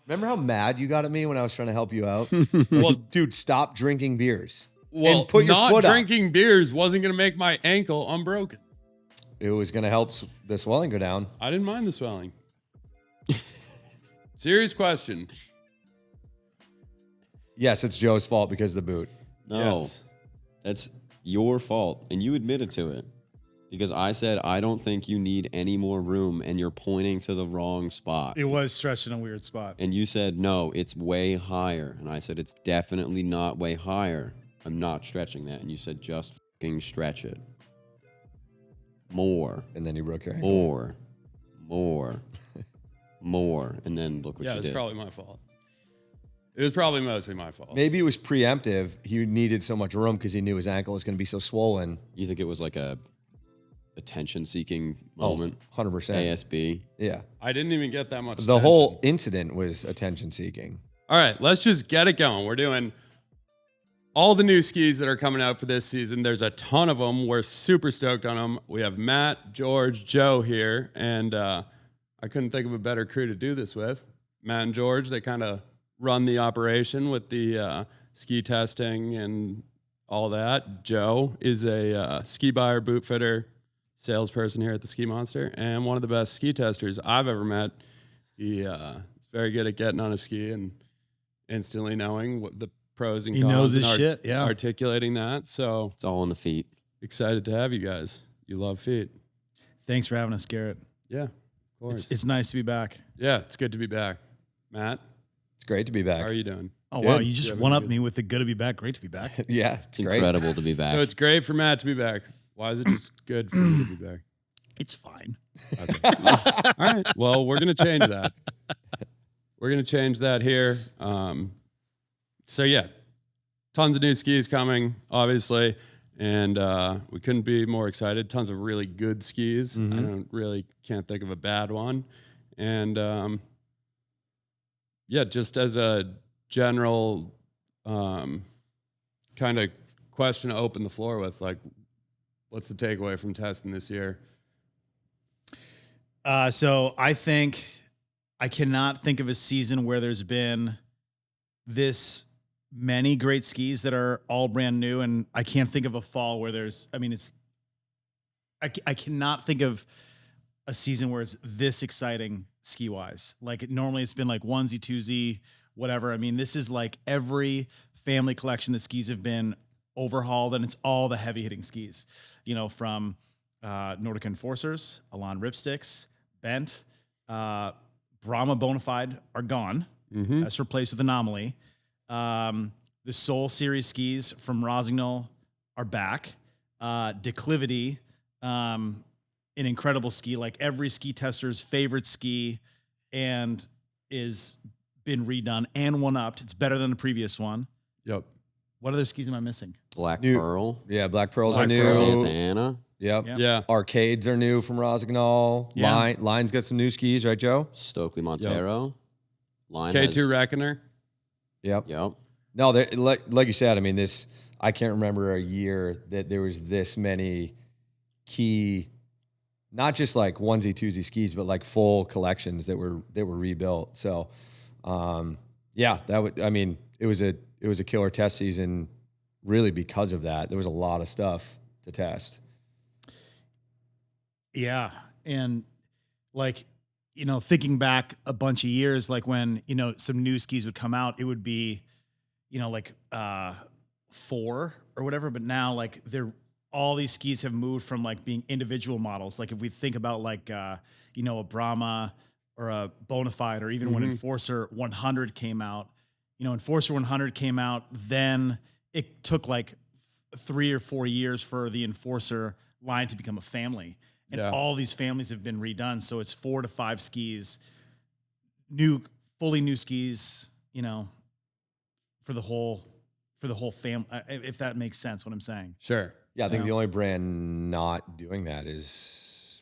Remember how mad you got at me when I was trying to help you out? Well, Dude, stop drinking beers. well, and put your not foot up. drinking beers wasn't going to make my ankle unbroken. It was going to help the swelling go down. I didn't mind the swelling. Serious question. Yes, it's Joe's fault because of the boot. No, Yes. that's your fault. And you admitted to it. Because I said, I don't think you need any more room, and you're pointing to the wrong spot. It was stretched in a weird spot. And you said, no, it's way higher. And I said, it's definitely not way higher. I'm not stretching that. And you said, just fucking stretch it. More. And then you broke your ankle. More. And then look what Yeah, you it's did. probably my fault. It was probably mostly my fault. Maybe it was preemptive. He needed so much room because he knew his ankle was going to be so swollen. You think it was like a attention-seeking moment? 100%. ASB. Yeah. I didn't even get that much The attention. whole incident was attention seeking. All right, let's just get it going. We're doing all the new skis that are coming out for this season. There's a ton of them. We're super stoked on them. We have Matt, George, Joe here, and I couldn't think of a better crew to do this with. Matt and George, they kind of run the operation with the ski testing and all that. Joe is a ski buyer, boot fitter, salesperson here at the Ski Monster, and one of the best ski testers I've ever met. He is very good at getting on a ski and instantly knowing what the pros and He cons. knows his and shit, yeah. articulating that. So It's all in the feet. excited to have you guys. You love feet. Thanks for having us, Garrett. Yeah, of course. It's nice to be back. Yeah, it's good to be back. Matt, It's great to be back. how are you doing? Oh, Good. wow. You just Yeah, one up good. me with the good to be back. Great to be back. Yeah, It's great. incredible to be back. So it's great for Matt to be back. Why is it just good for you to be back? It's fine. Okay. All right. Well, we're going to change that. We're going to change that here. So, yeah, tons of new skis coming, obviously. And we couldn't be more excited. Tons of really good skis. I can't think of a bad one. And yeah, just as a general kind of question to open the floor with, like, what's the takeaway from testing this year? So I think I cannot think of a season where there's been this many great skis that are all brand new. And I can't think of a fall where I cannot think of a season where it's this exciting ski wise. Like normally it's been like onesie, twosie, whatever. I mean, this is like every family collection that skis have been overhauled, and it's all the heavy hitting skis, from Nordic Enforcers, Elan Ripsticks, Bent, Brahma Bonafide are gone. That's replaced with Anomaly. The Soul Series skis from Rosignol are back. Declivity, an incredible ski, like every ski tester's favorite ski, and is been redone and one-upped. It's better than the previous one. Yep. What other skis am I missing? Black New- Pearl. Yeah, Black Pearls Black are new. Pearl. Santa Ana. Yep. Yeah. Yeah. Arcades are new from Rosignol. Yeah. Line's got some new skis, right, Joe? Stokely Montero. Line K2 has, Reckoner. Yep. Yep. No, like you said, I mean, I can't remember a year that there was this many key, not just like onesie, twosie skis, but like full collections that were rebuilt. So, yeah, it was a killer test season really because of that. There was a lot of stuff to test. Yeah. And like, thinking back a bunch of years, like when, some new skis would come out, it would be, like 4 or whatever. But now like all these skis have moved from like being individual models. Like if we think about like, a Brahma or a Bonafide, or even when Enforcer 100 came out, Enforcer 100 came out, then it took like 3 or 4 years for the Enforcer line to become a family. And all these families have been redone. So it's 4 to 5 skis, fully new skis, for the whole family, if that makes sense what I'm saying. Sure. Yeah, I think the only brand not doing that is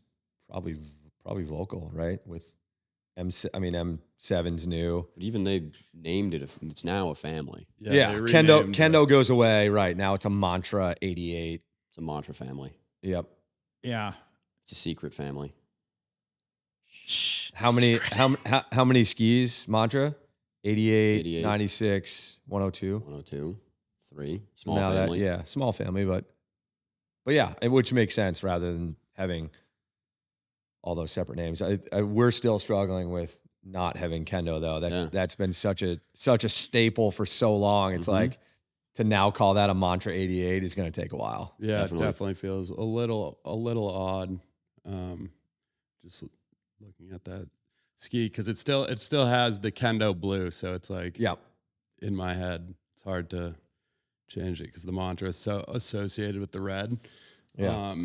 probably Volcal, right? With M7's new. But even they named it. It's now a family. Yeah, they Kendo goes away. Right now, it's a Mantra 88. It's a Mantra family. Yep. Yeah. It's a secret family. Shh. How many skis, Mantra? 88, 88. 96, 102. 102, 3, So small now family. that, yeah, small family, but yeah, which makes sense rather than having all those separate names. We're still struggling with not having Kendo though. That's been such a staple for so long. It's like to now call that a mantra 88 is going to take a while. Yeah, it definitely feels a little odd. Just looking at that ski because it still has the Kendo blue, so it's like in my head it's hard to change it because the mantra is so associated with the red. Yeah,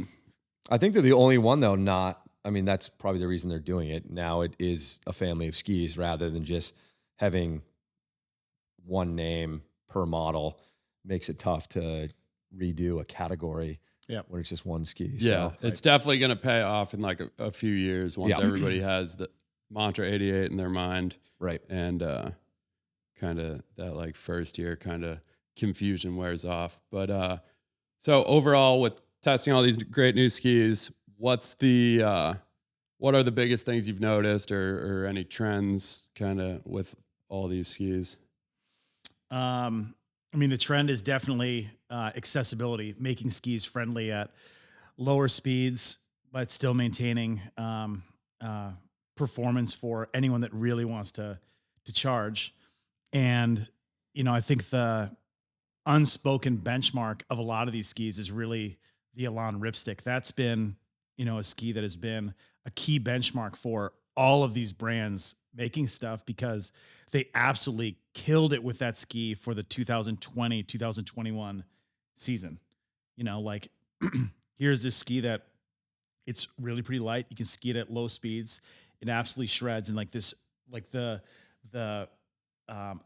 I think they're the only one though. I mean, that's probably the reason they're doing it now. It is a family of skis rather than just having one name per model. Makes it tough to redo a category when it's just one ski. Yeah, so, it's definitely going to pay off in like a few years once everybody has the mantra 88 in their mind. Right. And kind of that like first year kind of confusion wears off. But so overall with testing all these great new skis, what are the biggest things you've noticed or any trends kind of with all these skis? I mean, the trend is definitely accessibility, making skis friendly at lower speeds, but still maintaining performance for anyone that really wants to charge. And, I think the unspoken benchmark of a lot of these skis is really the Elan Ripstick. That's been, a ski that has been a key benchmark for all of these brands making stuff because they absolutely killed it with that ski for the 2020, 2021 season. Like here's this ski that it's really pretty light. You can ski it at low speeds. It absolutely shreds. And like this, like the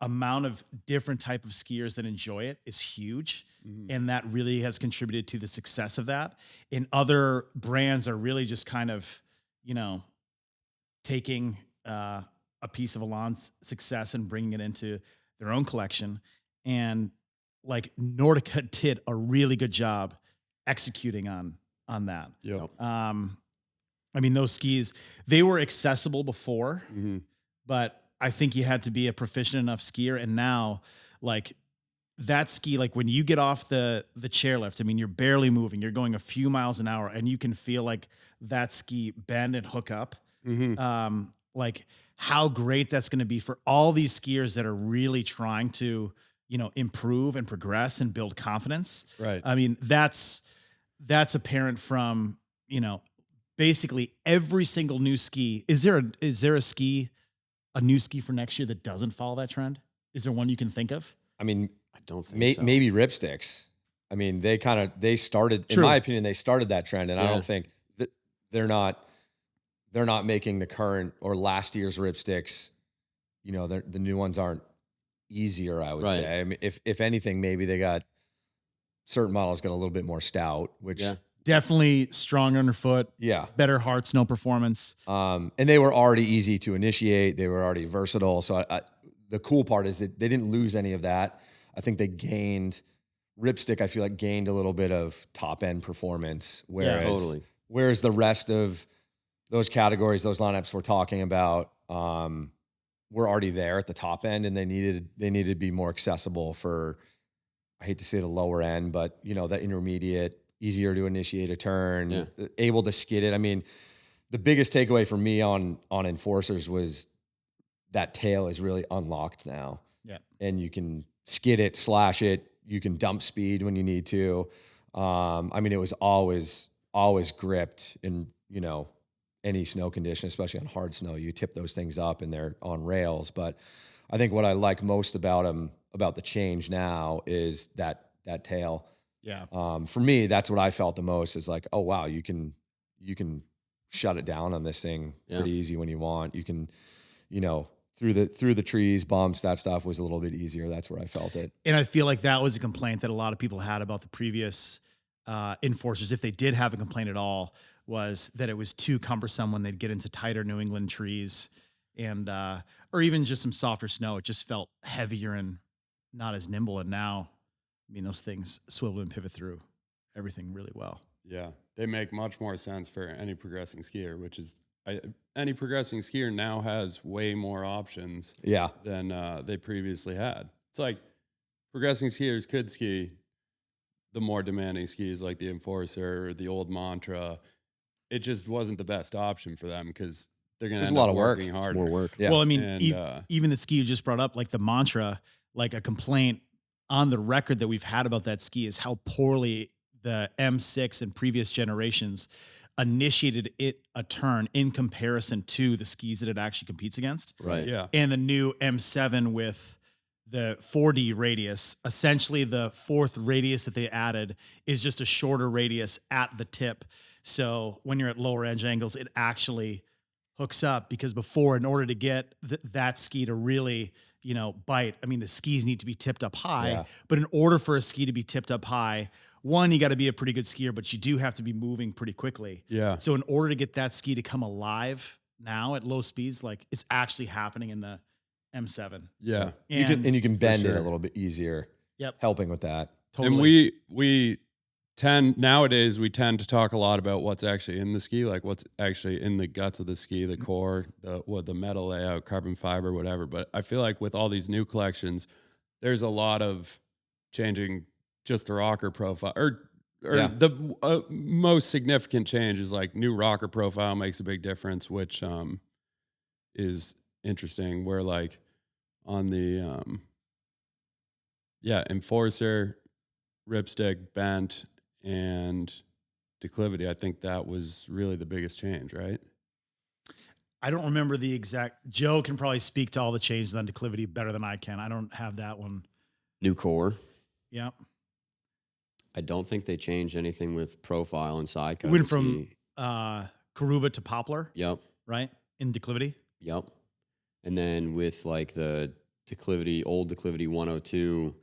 amount of different type of skiers that enjoy it is huge. And that really has contributed to the success of that. And other brands are really just kind of, taking a piece of Elan's success and bringing it into their own collection. And like Nordica did a really good job executing on that. Yep. I mean, those skis, they were accessible before, but I think you had to be a proficient enough skier. And now like that ski, like when you get off the chairlift, I mean, you're barely moving, you're going a few miles an hour and you can feel like that ski bend and hook up. Like how great that's going to be for all these skiers that are really trying to, improve and progress and build confidence. Right. I mean, that's apparent from, basically every single new ski. Is there a new ski for next year that doesn't follow that trend? Is there one you can think of? I mean, I don't think so. Maybe Ripsticks. I mean, they started, in my opinion, they started that trend. And I don't think that they're not making the current or last year's Ripsticks, the new ones aren't easier, I would say. I mean, if anything, maybe they got certain models got a little bit more stout, which definitely strong underfoot. Yeah. Better hard snow performance. And they were already easy to initiate. They were already versatile. So the cool part is that they didn't lose any of that. I think they gained Ripstick. I feel like gained a little bit of top end performance. Whereas the rest of those categories, those lineups we're talking about, were already there at the top end, and they needed to be more accessible for, I hate to say the lower end, but that intermediate, easier to initiate a turn, able to skid it. I mean, the biggest takeaway for me on Enforcers was that tail is really unlocked now. Yeah. And you can skid it, slash it, you can dump speed when you need to. I mean, it was always gripped in, any snow condition, especially on hard snow. You tip those things up and they're on rails. But I think what I like most about them, about the change now, is that tail. Yeah. For me, that's what I felt the most, is like, oh wow, you can shut it down on this thing pretty easy when you want. You can, through the trees, bumps, that stuff was a little bit easier. That's where I felt it. And I feel like that was a complaint that a lot of people had about the previous Enforcers, if they did have a complaint at all, was that it was too cumbersome when they'd get into tighter New England trees and or even just some softer snow. It just felt heavier and not as nimble. And now, I mean, those things swivel and pivot through everything really well. Yeah, they make much more sense for any progressing skier, which is any progressing skier now has way more options Yeah. than they previously had. It's like progressing skiers could ski the more demanding skis like the Enforcer or the old Mantra. It just wasn't the best option for them because they're going to There's end a lot up of work. working It's harder. More work. Yeah. Well, I mean, And, even the ski you just brought up, like the Mantra, like a complaint on the record that we've had about that ski is how poorly the M6 and previous generations initiated a turn in comparison to the skis that it actually competes against. Right. Yeah. And the new M7 with the 4D radius, essentially the fourth radius that they added is just a shorter radius at the tip. So when you're at lower edge angles, it actually hooks up, because before, in order to get that ski to really, bite, I mean, the skis need to be tipped up high, Yeah. but in order for a ski to be tipped up high, one, you got to be a pretty good skier, but you do have to be moving pretty quickly. Yeah. So in order to get that ski to come alive now at low speeds, like it's actually happening in the M7. Yeah. You can bend it sure. a little bit easier. Yep. Helping with that. Totally. And we tend to talk a lot about what's actually in the ski, like what's actually in the guts of the ski, the core, the metal layout, carbon fiber, whatever. But I feel like with all these new collections, there's a lot of changing just the rocker profile, or Yeah. the most significant change is like new rocker profile makes a big difference, which is interesting. Where like on the Enforcer, ripstick, bent, and declivity, I think that was really the biggest change, right? I don't remember the exact. Joe can probably speak to all the changes on declivity better than I can. I don't have that one. New core. Yep. I don't think they changed anything with profile and side cut. It went from Karuba to Poplar, Yep. right? In declivity. Yep. And then with like the old declivity 102,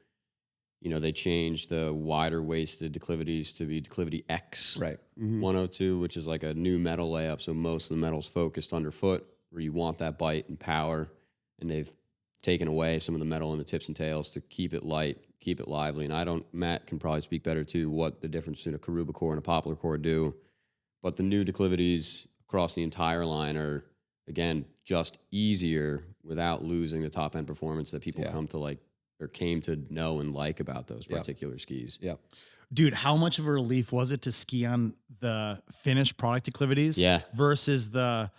they changed the wider waisted declivities to be declivity X. Right. 102, which is like a new metal layup. So most of the metal's focused underfoot where you want that bite and power. And they've taken away some of the metal in the tips and tails to keep it light, keep it lively. And Matt can probably speak better too what the difference between a Karuba core and a Poplar core do. But the new declivities across the entire line are, again, just easier without losing the top end performance that people come to like, or came to know and like about those particular skis. Yeah. Dude, how much of a relief was it to ski on the finished product declivities versus the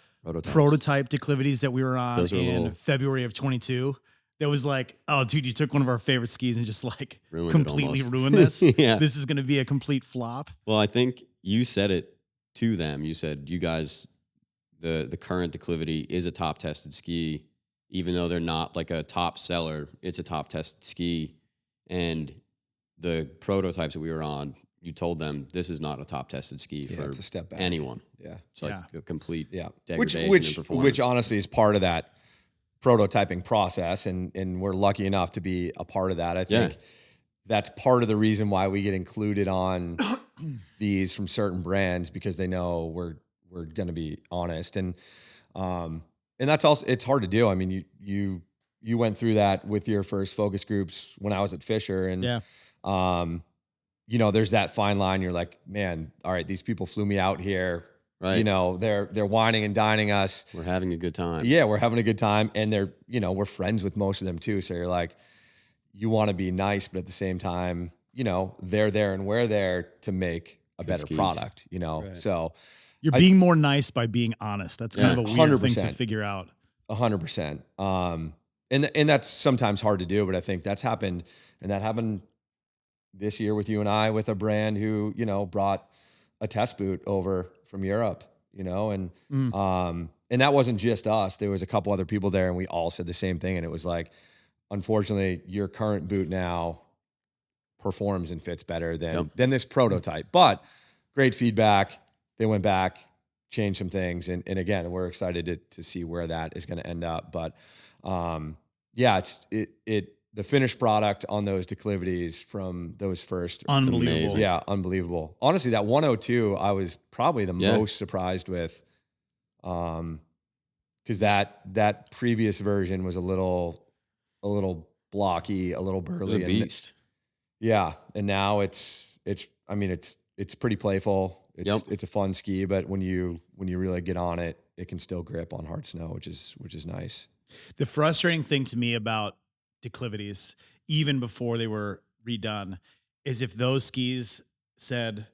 prototype declivities that we were on in February of 22? That was like, oh, dude, you took one of our favorite skis and just like completely ruined this. Yeah. This is going to be a complete flop. Well, I think you said it to them. You said, you guys, the current declivity is a top tested ski, even though they're not like a top seller. It's a top tested ski. And the prototypes that we were on, you told them this is not a top tested ski for it's a step back. anyone. Yeah. It's like a complete degradation which in performance. which honestly is part of that prototyping process, and we're lucky enough to be a part of that. I think that's part of the reason why we get included on these from certain brands, because they know we're going to be honest, and that's also, it's hard to do. I mean, you went through that with your first focus groups when I was at Fisher, and there's that fine line. You're like, man, all right, these people flew me out here. Right. They're whining and dining us. We're having a good time. Yeah, we're having a good time. And we're friends with most of them too. So you're like, you want to be nice, but at the same time, they're there and we're there to make a better product, Right. So You're being more nice by being honest. That's kind of a weird 100%. thing to figure out. 100%. And that's sometimes hard to do, but I think that's happened. And that happened this year with you and I, with a brand who, brought a test boot over from Europe, and that wasn't just us. There was a couple other people there, and we all said the same thing. And it was like, unfortunately, your current boot now performs and fits better than this prototype, but great feedback. They went back, changed some things. And again, we're excited to see where that is going to end up. But the finished product on those declivities from those first, Unbelievable. Amazing. yeah, unbelievable. Honestly, that 102, I was probably the most surprised with, because that previous version was a little blocky, a little burly, It's a beast. and now it's pretty playful. It's a fun ski, but when you really get on it, it can still grip on hard snow, which is nice. The frustrating thing to me about declivities, even before they were redone, is if those skis said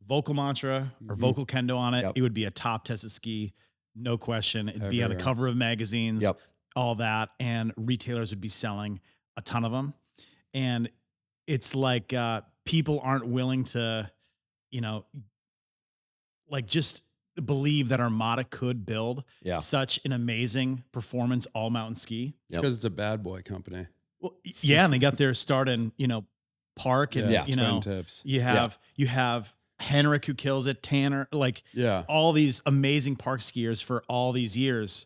vocal mantra or vocal kendo on it, Yep. it would be a top tested ski, no question. It'd be on the Everywhere. cover of magazines, Yep. all that, and retailers would be selling a ton of them. And it's like people aren't willing to, like just believe that Armada could build Yeah. such an amazing performance all mountain ski. Yep. Because it's a bad boy company. Well, yeah, and they got their start in, Park and Yeah. you know, Twin tips. you have Henrik who kills it, Tanner, like Yeah. all these amazing park skiers for all these years.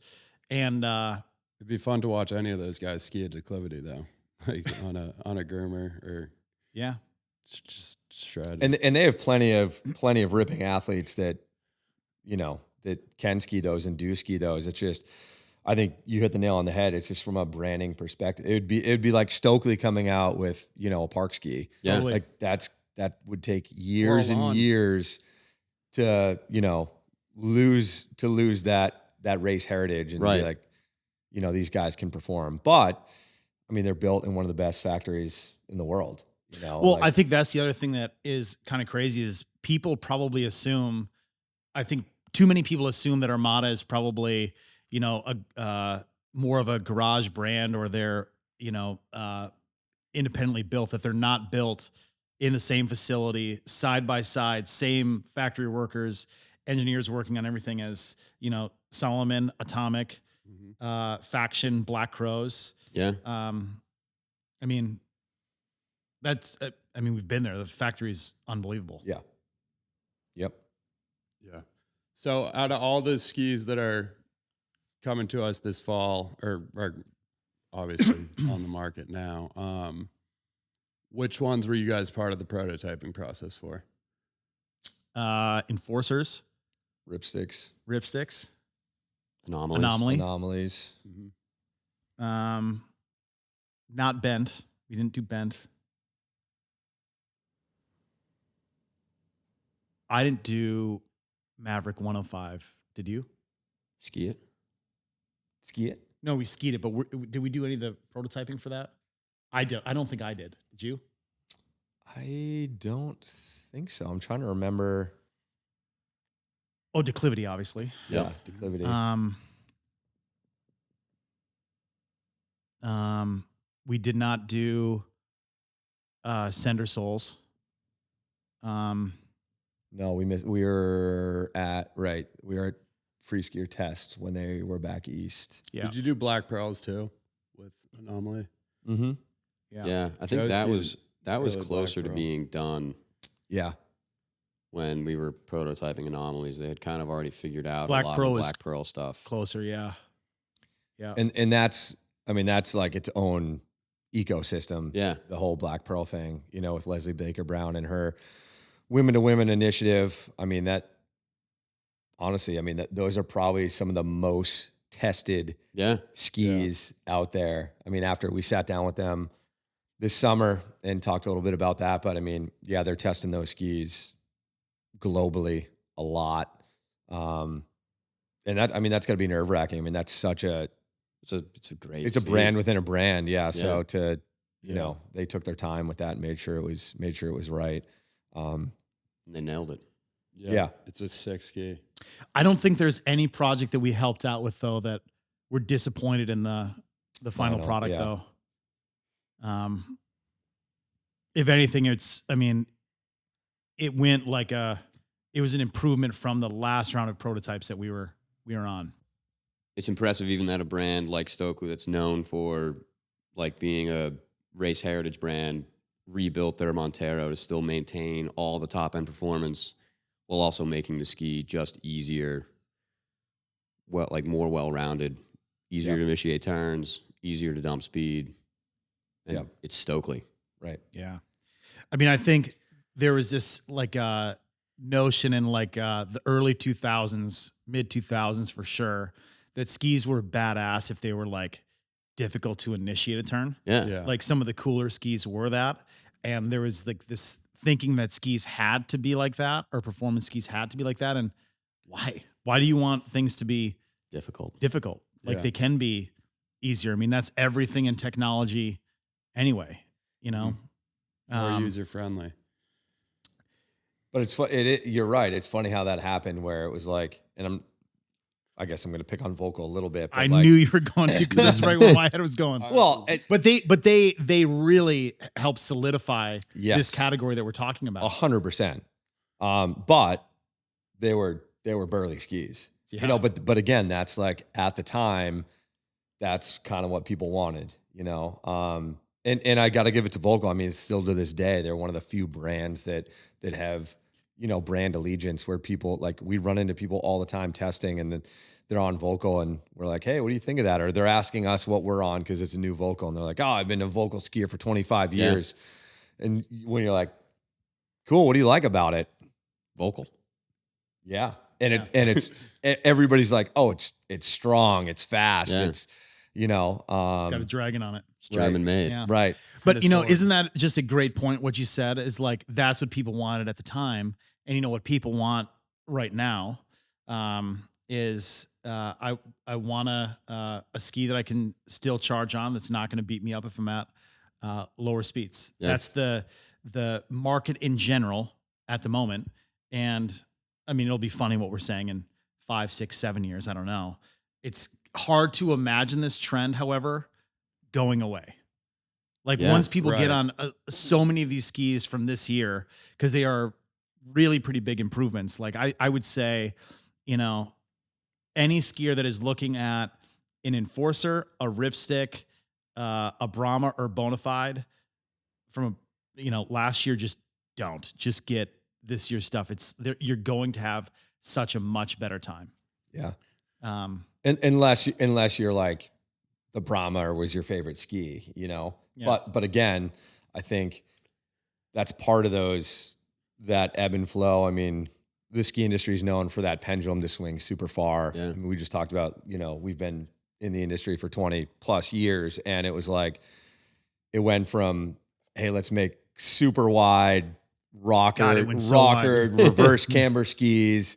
And It'd be fun to watch any of those guys ski a declivity though. Like on a Gurmer or yeah, just shred. And they have plenty of ripping athletes that, that can ski those and do ski those. It's just, I think you hit the nail on the head. It's just from a branding perspective. It'd be like Stokely coming out with, a park ski. Yeah. Totally. Like that would take years Well, and on. years to, lose that race heritage and Right. be like, these guys can perform. But I mean, they're built in one of the best factories in the world. Well, I think that's the other thing that is kind of crazy is people probably assume, I think too many people assume that Armada is probably, a more of a garage brand or they're, independently built, that they're not built in the same facility, side by side, same factory workers, engineers working on everything as, Solomon, Atomic, Faction, Black Crows. Yeah. I mean, we've been there. The factory's unbelievable. yeah. Yep. Yeah. So out of all the skis that are coming to us this fall or obviously on the market now, which ones were you guys part of the prototyping process for? Enforcers, Ripsticks, Ripsticks, Anomalies. anomalies. not bent. We didn't do bent. I didn't do Maverick 105. Did you? Ski it. Ski it. No, we skied it, but did we do any of the prototyping for that? I don't think I did. Did you? I don't think so. I'm trying to remember. Oh, declivity, obviously. Yep. Declivity. We did not do Sender Souls. No, we missed. We were at Free Skier Test when they were back east. Yeah. Did you do Black Pearls too with Anomaly? Mm-hmm. Yeah. I think Joe's that doing was really Black closer to Pearl. being done Yeah. when we were prototyping Anomalies. They had kind of already figured out Black a lot Pearl of was Black Pearl stuff. Closer, yeah. Yeah. And that's like its own ecosystem. Yeah. The whole Black Pearl thing, with Leslie Baker Brown and her Women to Women initiative. Those are probably some of the most tested Yeah. skis out there. After we sat down with them this summer and talked a little bit about that, but they're testing those skis globally a lot. And that's got to be nerve wracking. That's such It's a great. it's a ski. brand within a brand. Yeah. So to, Yeah. they took their time with that and made sure it was right. And they nailed it. Yeah. It's a sick ski. I don't think there's any project that we helped out with though that we're disappointed in the final Final, product yeah. though. If anything, it went like it was an improvement from the last round of prototypes that we were on. It's impressive even that a brand like Stokely that's known for like being a race heritage brand rebuilt their Montero to still maintain all the top end performance while also making the ski just easier, more well-rounded, easier to initiate turns, easier to dump speed. And Yep. it's Stokely. Right. Yeah. I think there was this notion in the early 2000s, mid 2000s for sure, that skis were badass if they were difficult to initiate a turn. Yeah. Yeah. Some of the cooler skis were that. And there was this thinking that skis had to be like that or performance skis had to be like that. And why? Why do you want things to be difficult. Like Yeah. they can be easier. I mean, that's everything in technology anyway, you know? More user friendly. But it's you're right. It's funny how that happened where it was like, and I guess I'm going to pick on Vocal a little bit. But I like, knew you were going to, because that's right where my head was going. well, But they really helped solidify Yes. this category that we're talking about. 100%. But they were burly skis, Yeah. you know, but again, that's like at the time, that's kind of what people wanted, you know? And I got to give it to Vocal. I mean, still to this day, they're one of the few brands that have, you know, brand allegiance, where people, like, we run into people all the time testing, and then they're on Vocal and we're like, hey, what do you think of that? Or they're asking us what we're on because it's a new Vocal, and they're like, oh, I've been a Vocal skier for 25 years. And when you're like, cool, what do you like about it? Vocal. Yeah. And it's everybody's like, oh, it's strong, it's fast, Yeah. it's, you know, It's got a dragon on it. It's German made. Yeah. right. But, you know, sword. isn't that just a great point? What you said is like, that's what people wanted at the time. And you know what people want right now is I want a ski that I can still charge on, that's not going to beat me up if I'm at lower speeds. Yeah. That's the market in general at the moment. And I mean, it'll be funny what we're saying in 5, 6, 7 years. I don't know. It's hard to imagine this trend, however, going away. Like Yeah, once people get right. on so many of these skis from this year, because they are really pretty big improvements. Like I would say, you know, any skier that is looking at an Enforcer, a Ripstick, a Brahma or Bonafide from last year, just get this year's stuff. You're going to have such a much better time. Yeah. Um, And unless you're like the Brahma was your favorite ski, you know. Yeah. But again, I think that's part of that ebb and flow. I mean, the ski industry is known for that pendulum to swing super far. Yeah. I mean, we just talked about, you know, we've been in the industry for 20 plus years, and it was like, it went from, hey, let's make super wide God, it went so wide. reverse camber skis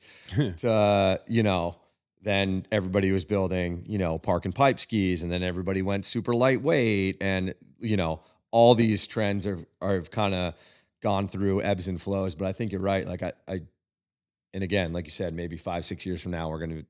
to, you know, then everybody was building, you know, park and pipe skis, and then everybody went super lightweight, and, you know, all these trends have kind of gone through ebbs and flows. But I think you're right. Like and again, like you said, maybe 5, 6 years from now, we're going to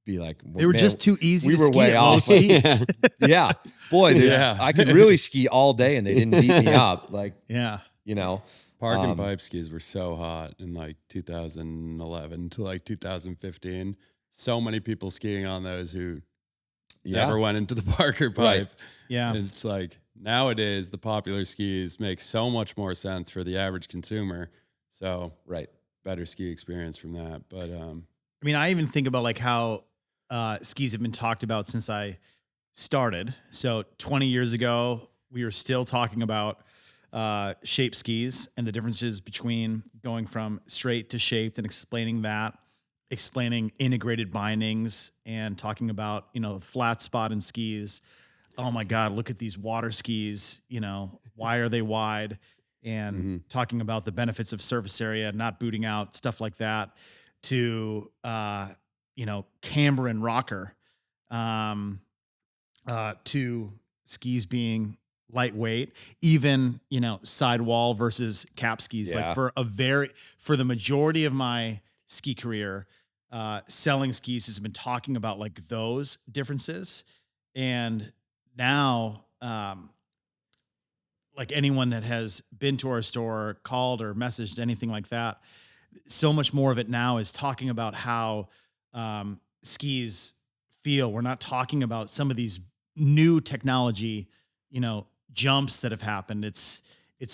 be like, they were man, just too easy we to were ski way at low off. speeds. yeah, boy, Yeah. I could really ski all day and they didn't beat me up. Like, Yeah. you know, Park and pipe skis were so hot in like 2011 to like 2015. So many people skiing on those who never went into the park or Right. pipe. Yeah. And it's like nowadays the popular skis make so much more sense for the average consumer. So right. better ski experience from that. But I mean, I even think about like how skis have been talked about since I started. So 20 years ago, we were still talking about shape skis and the differences between going from straight to shaped, and explaining integrated bindings, and talking about, you know, flat spot in skis. Oh my God, look at these water skis, you know, why are they wide? And talking about the benefits of surface area, not booting out, stuff like that, to, you know, camber and rocker, to skis being lightweight, even, you know, sidewall versus cap skis. Yeah. Like for the majority of my ski career, selling skis has been talking about like those differences. And now, like anyone that has been to our store, called or messaged, anything like that, so much more of it now is talking about how skis feel. We're not talking about some of these new technology, you know, jumps that have happened. It's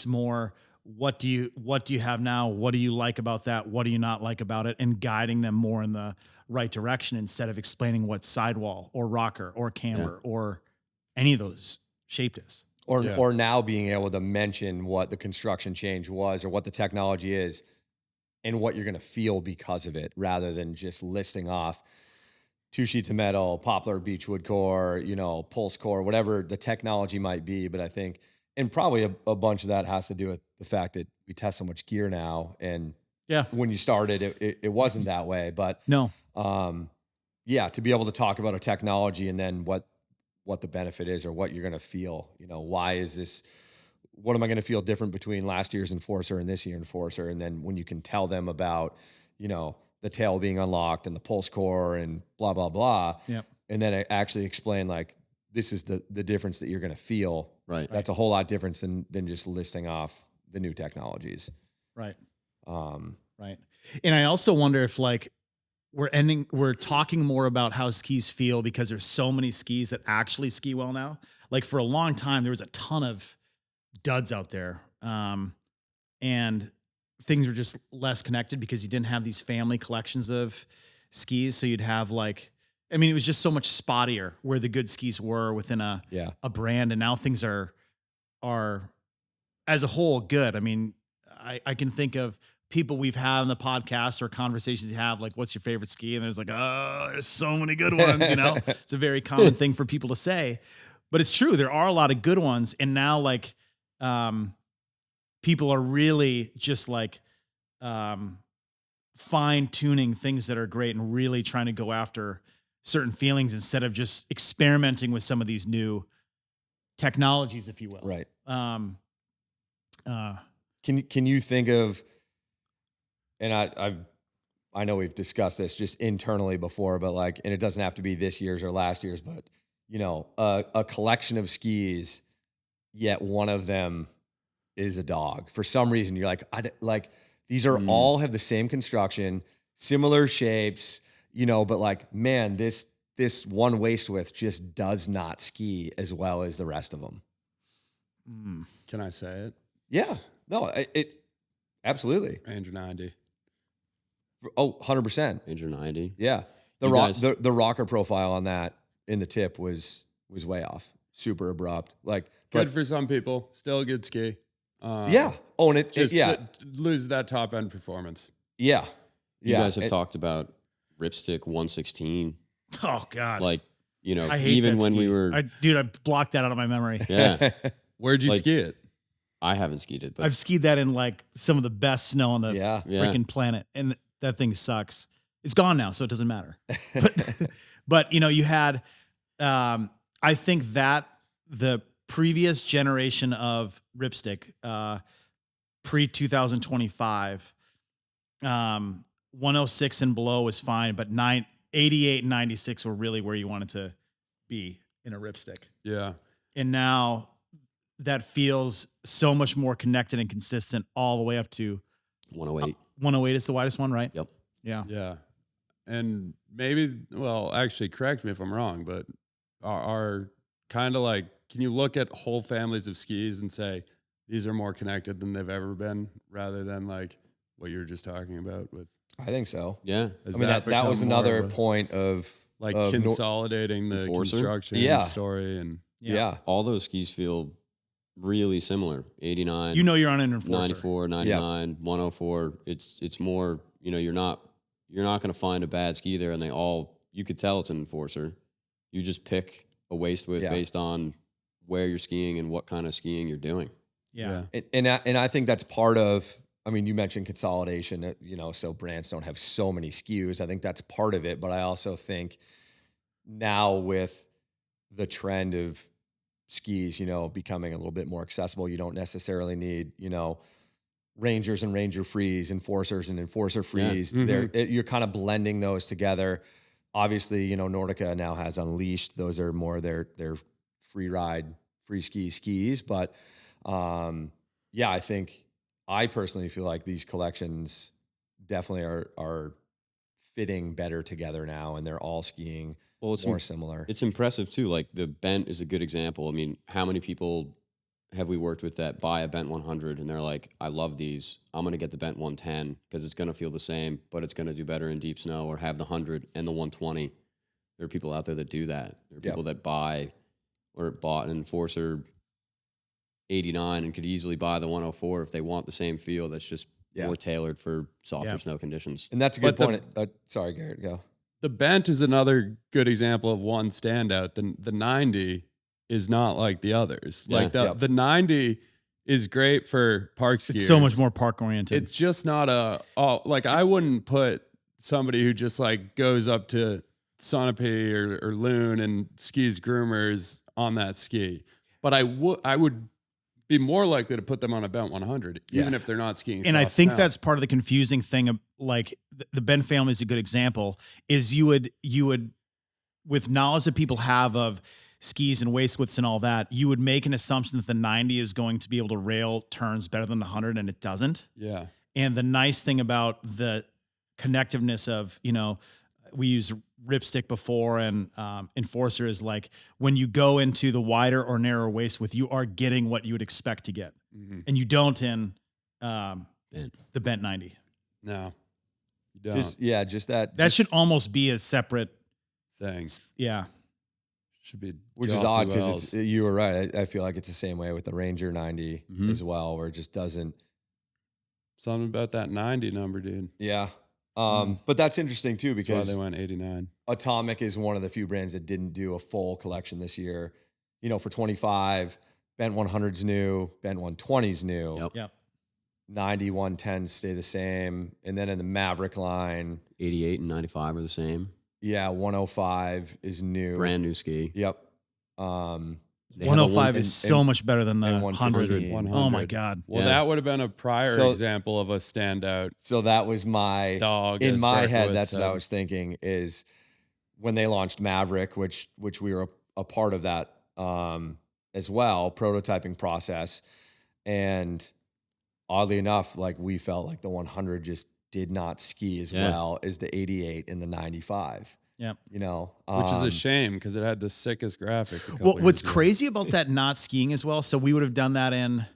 more, what do you have now? What do you like about that? What do you not like about it? And guiding them more in the right direction, instead of explaining what sidewall or rocker or camber or any of those shaped is. Or now being able to mention what the construction change was or what the technology is and what you're going to feel because of it, rather than just listing off 2 sheets of metal, poplar beechwood core, you know, pulse core, whatever the technology might be. But I think, and probably a bunch of that has to do with the fact that we test so much gear now. And Yeah. when you started, it wasn't that way. But No. yeah, to be able to talk about a technology and then what the benefit is or what you're going to feel, why is this, what am I going to feel different between last year's Enforcer and this year Enforcer? And then when you can tell them about, the tail being unlocked and the pulse core and blah, blah, blah. Yep. And then I actually explain like, this is the difference that you're going to feel. Right. That's a whole lot different than just listing off the new technologies. Right. Right. And I also wonder if like we're talking more about how skis feel because there's so many skis that actually ski well now. Like for a long time, there was a ton of duds out there. And things were just less connected because you didn't have these family collections of skis. So you'd have like, I mean, it was just so much spottier where the good skis were within a brand. And now things are as a whole good. I mean, I can think of people we've had on the podcast or conversations you have, like, what's your favorite ski? And there's like, oh, there's so many good ones, It's a very common thing for people to say, but it's true. There are a lot of good ones. And now like, people are really just like, fine tuning things that are great and really trying to go after certain feelings instead of just experimenting with some of these new technologies, if you will. Right. Can you think of, and I know we've discussed this just internally before, but like, and it doesn't have to be this year's or last year's, but a collection of skis, yet one of them is a dog. For some reason, you're like, these are all have the same construction, similar shapes, but like, man, this one waist width just does not ski as well as the rest of them. Can I say it? Yeah. No, it absolutely. Ranger 90. Oh, 100%. Ranger 90. Yeah. The rocker profile on that in the tip was way off. Super abrupt. Like Good for some people. Still a good ski. Yeah. Oh, and loses that top end performance. Yeah. You guys have talked about Ripstick 116. Oh God. Like, I hate even that when ski. we were, I blocked that out of my memory. yeah, Where'd you Like- ski it? I haven't skied it, but I've skied that in like some of the best snow on the Yeah. freaking planet. And that thing sucks. It's gone now, so it doesn't matter. But you had, I think that the previous generation of Ripstick, pre 2025, 106 and below was fine, but 88 and 96 were really where you wanted to be in a Ripstick. Yeah. And now that feels so much more connected and consistent all the way up to 108. 108 is the widest one, right? Yep. Yeah. Yeah. And maybe, well, actually, correct me if I'm wrong, but are kind of like, can you look at whole families of skis and say these are more connected than they've ever been, rather than like what you were just talking about with? I think so. Yeah. Has I mean, that become was more another of a- point of like of consolidating the Enforcer? construction Yeah. story and yeah. All those skis feel really similar. 89, You're on an Enforcer. 94, 99, 104. It's more, you're not going to find a bad ski there, and you could tell it's an Enforcer. You just pick a waist width based on where you're skiing and what kind of skiing you're doing. Yeah. And I think that's part of, I mean, you mentioned consolidation, so brands don't have so many SKUs. I think that's part of it. But I also think now with the trend of skis, becoming a little bit more accessible, you don't necessarily need, Rangers and Ranger Frees, Enforcers and Enforcer Frees. Yeah. You're kind of blending those together. Obviously, Nordica now has Unleashed. Those are more their free ride, free skis. But I think I personally feel like these collections definitely are fitting better together now, and they're all skiing more similar. It's impressive too. Like the Bent is a good example. I mean, how many people have we worked with that buy a Bent 100 and they're like, I love these. I'm going to get the Bent 110 because it's going to feel the same, but it's going to do better in deep snow, or have the 100 and the 120. There are people out there that do that. There are people that buy or bought an Enforcer 89 and could easily buy the 104 if they want the same feel. That's just more tailored for softer snow conditions. And that's a good point. Sorry, Garrett, go. The Bent is another good example of one standout. The 90 is not like the others. Yeah. Like the 90 is great for park skiers. It's so much more park oriented. It's just not like I wouldn't put somebody who just like goes up to Sunapee or Loon and skis groomers on that ski. But I would be more likely to put them on a Bent 100, even if they're not skiing. And I soft think snow. that's part of the confusing thing of like the Bent family is a good example, is you would, with knowledge that people have of skis and waist widths and all that, you would make an assumption that the 90 is going to be able to rail turns better than the 100, and it doesn't. Yeah. And the nice thing about the connectiveness of, we use ripstick before and Enforcer is like when you go into the wider or narrower waist width, you are getting what you would expect to get. Mm-hmm. And you don't in the Bent 90. No, you don't. Just that. That should almost be a separate thing. Yeah. Should be, Which is odd because you were right. I feel like it's the same way with the Ranger 90 as well, where it just doesn't. Something about that 90 number, dude. Yeah. But that's interesting too, That's because why they went 89. Atomic is one of the few brands that didn't do a full collection this year. For 25, Bent 100's new, Bent 120's new. Yep. 90, 110 stay the same. And then in the Maverick line, 88 and 95 are the same. yeah, 105 is new. Brand new ski. Yep. They have a 105 is so much better than the and 100. 100. Oh my God. Well, that would have been a prior example of a standout So that was my dog. in as my head. Berkowitz That's said. what I was thinking is when they launched Maverick, which we were a part of that as well, prototyping process. And oddly enough, like we felt like the 100 just did not ski as well as the 88 and the 95. Yeah. Which is a shame because it had the sickest graphic. Well, what's crazy about that not skiing as well? So we would have done that in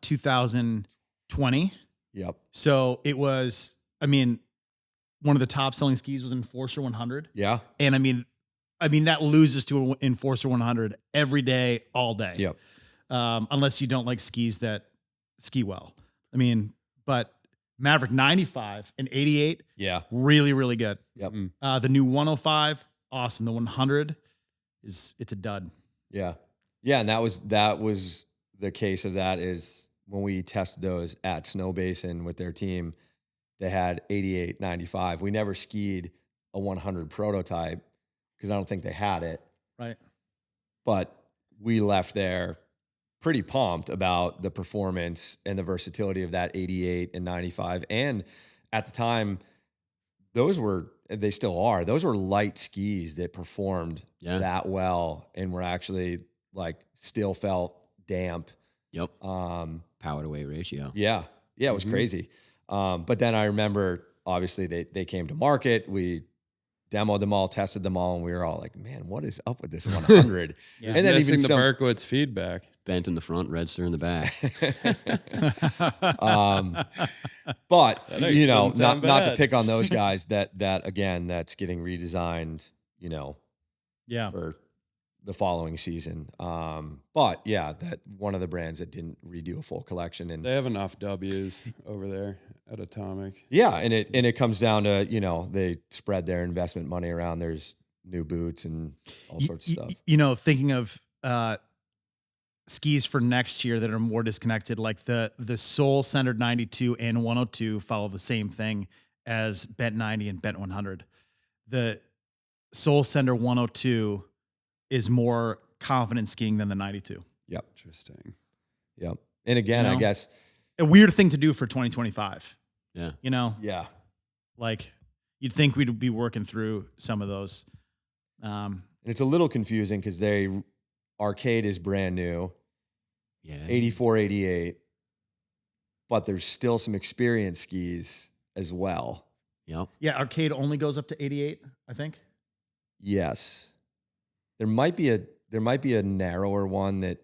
2020. Yep. So it was, one of the top selling skis was Enforcer 100. Yeah. And I mean that loses to an Enforcer 100 every day, all day. Yep. Unless you don't like skis that ski well. But Maverick 95 and 88, Yeah. really, really good. Yep. The new 105, awesome. The 100 it's a dud. Yeah. Yeah. And that was the case of that is when we tested those at Snow Basin with their team, they had 88, 95. We never skied a 100 prototype because I don't think they had it. Right. But we left there pretty pumped about the performance and the versatility of that 88 and 95. And at the time, they still are, those were light skis that performed that well and were actually like still felt damp. Yep. Power to weight ratio. Yeah. Yeah. It was crazy. But then I remember obviously they came to market. We demoed them all, tested them all, and we were all like, man, what is up with this 100? And then missing even the some, Berkowitz feedback. Bent in the front, red stir in the back. but doesn't sound not to bad. pick on those guys that again, that's getting redesigned, Yeah. for the following season. But yeah, that one of the brands that didn't redo a full collection, and They have enough W's over there at Atomic. yeah, and it comes down to, they spread their investment money around. There's new boots and all sorts of stuff. Thinking of skis for next year that are more disconnected, like the Soul Centered 92 and 102 follow the same thing as Bent 90 and Bent 100. The Soul Center 102 is more confident skiing than the 92. Yep. Interesting. Yep. And again, I guess, A weird thing to do for 2025. Yeah. yeah. Like you'd think we'd be working through some of those. And it's a little confusing because Arcade is brand new, Yeah. 84, 88, but there's still some experience skis as well. Yep. Yeah, Arcade only goes up to 88, I think. Yes. There might be a narrower one that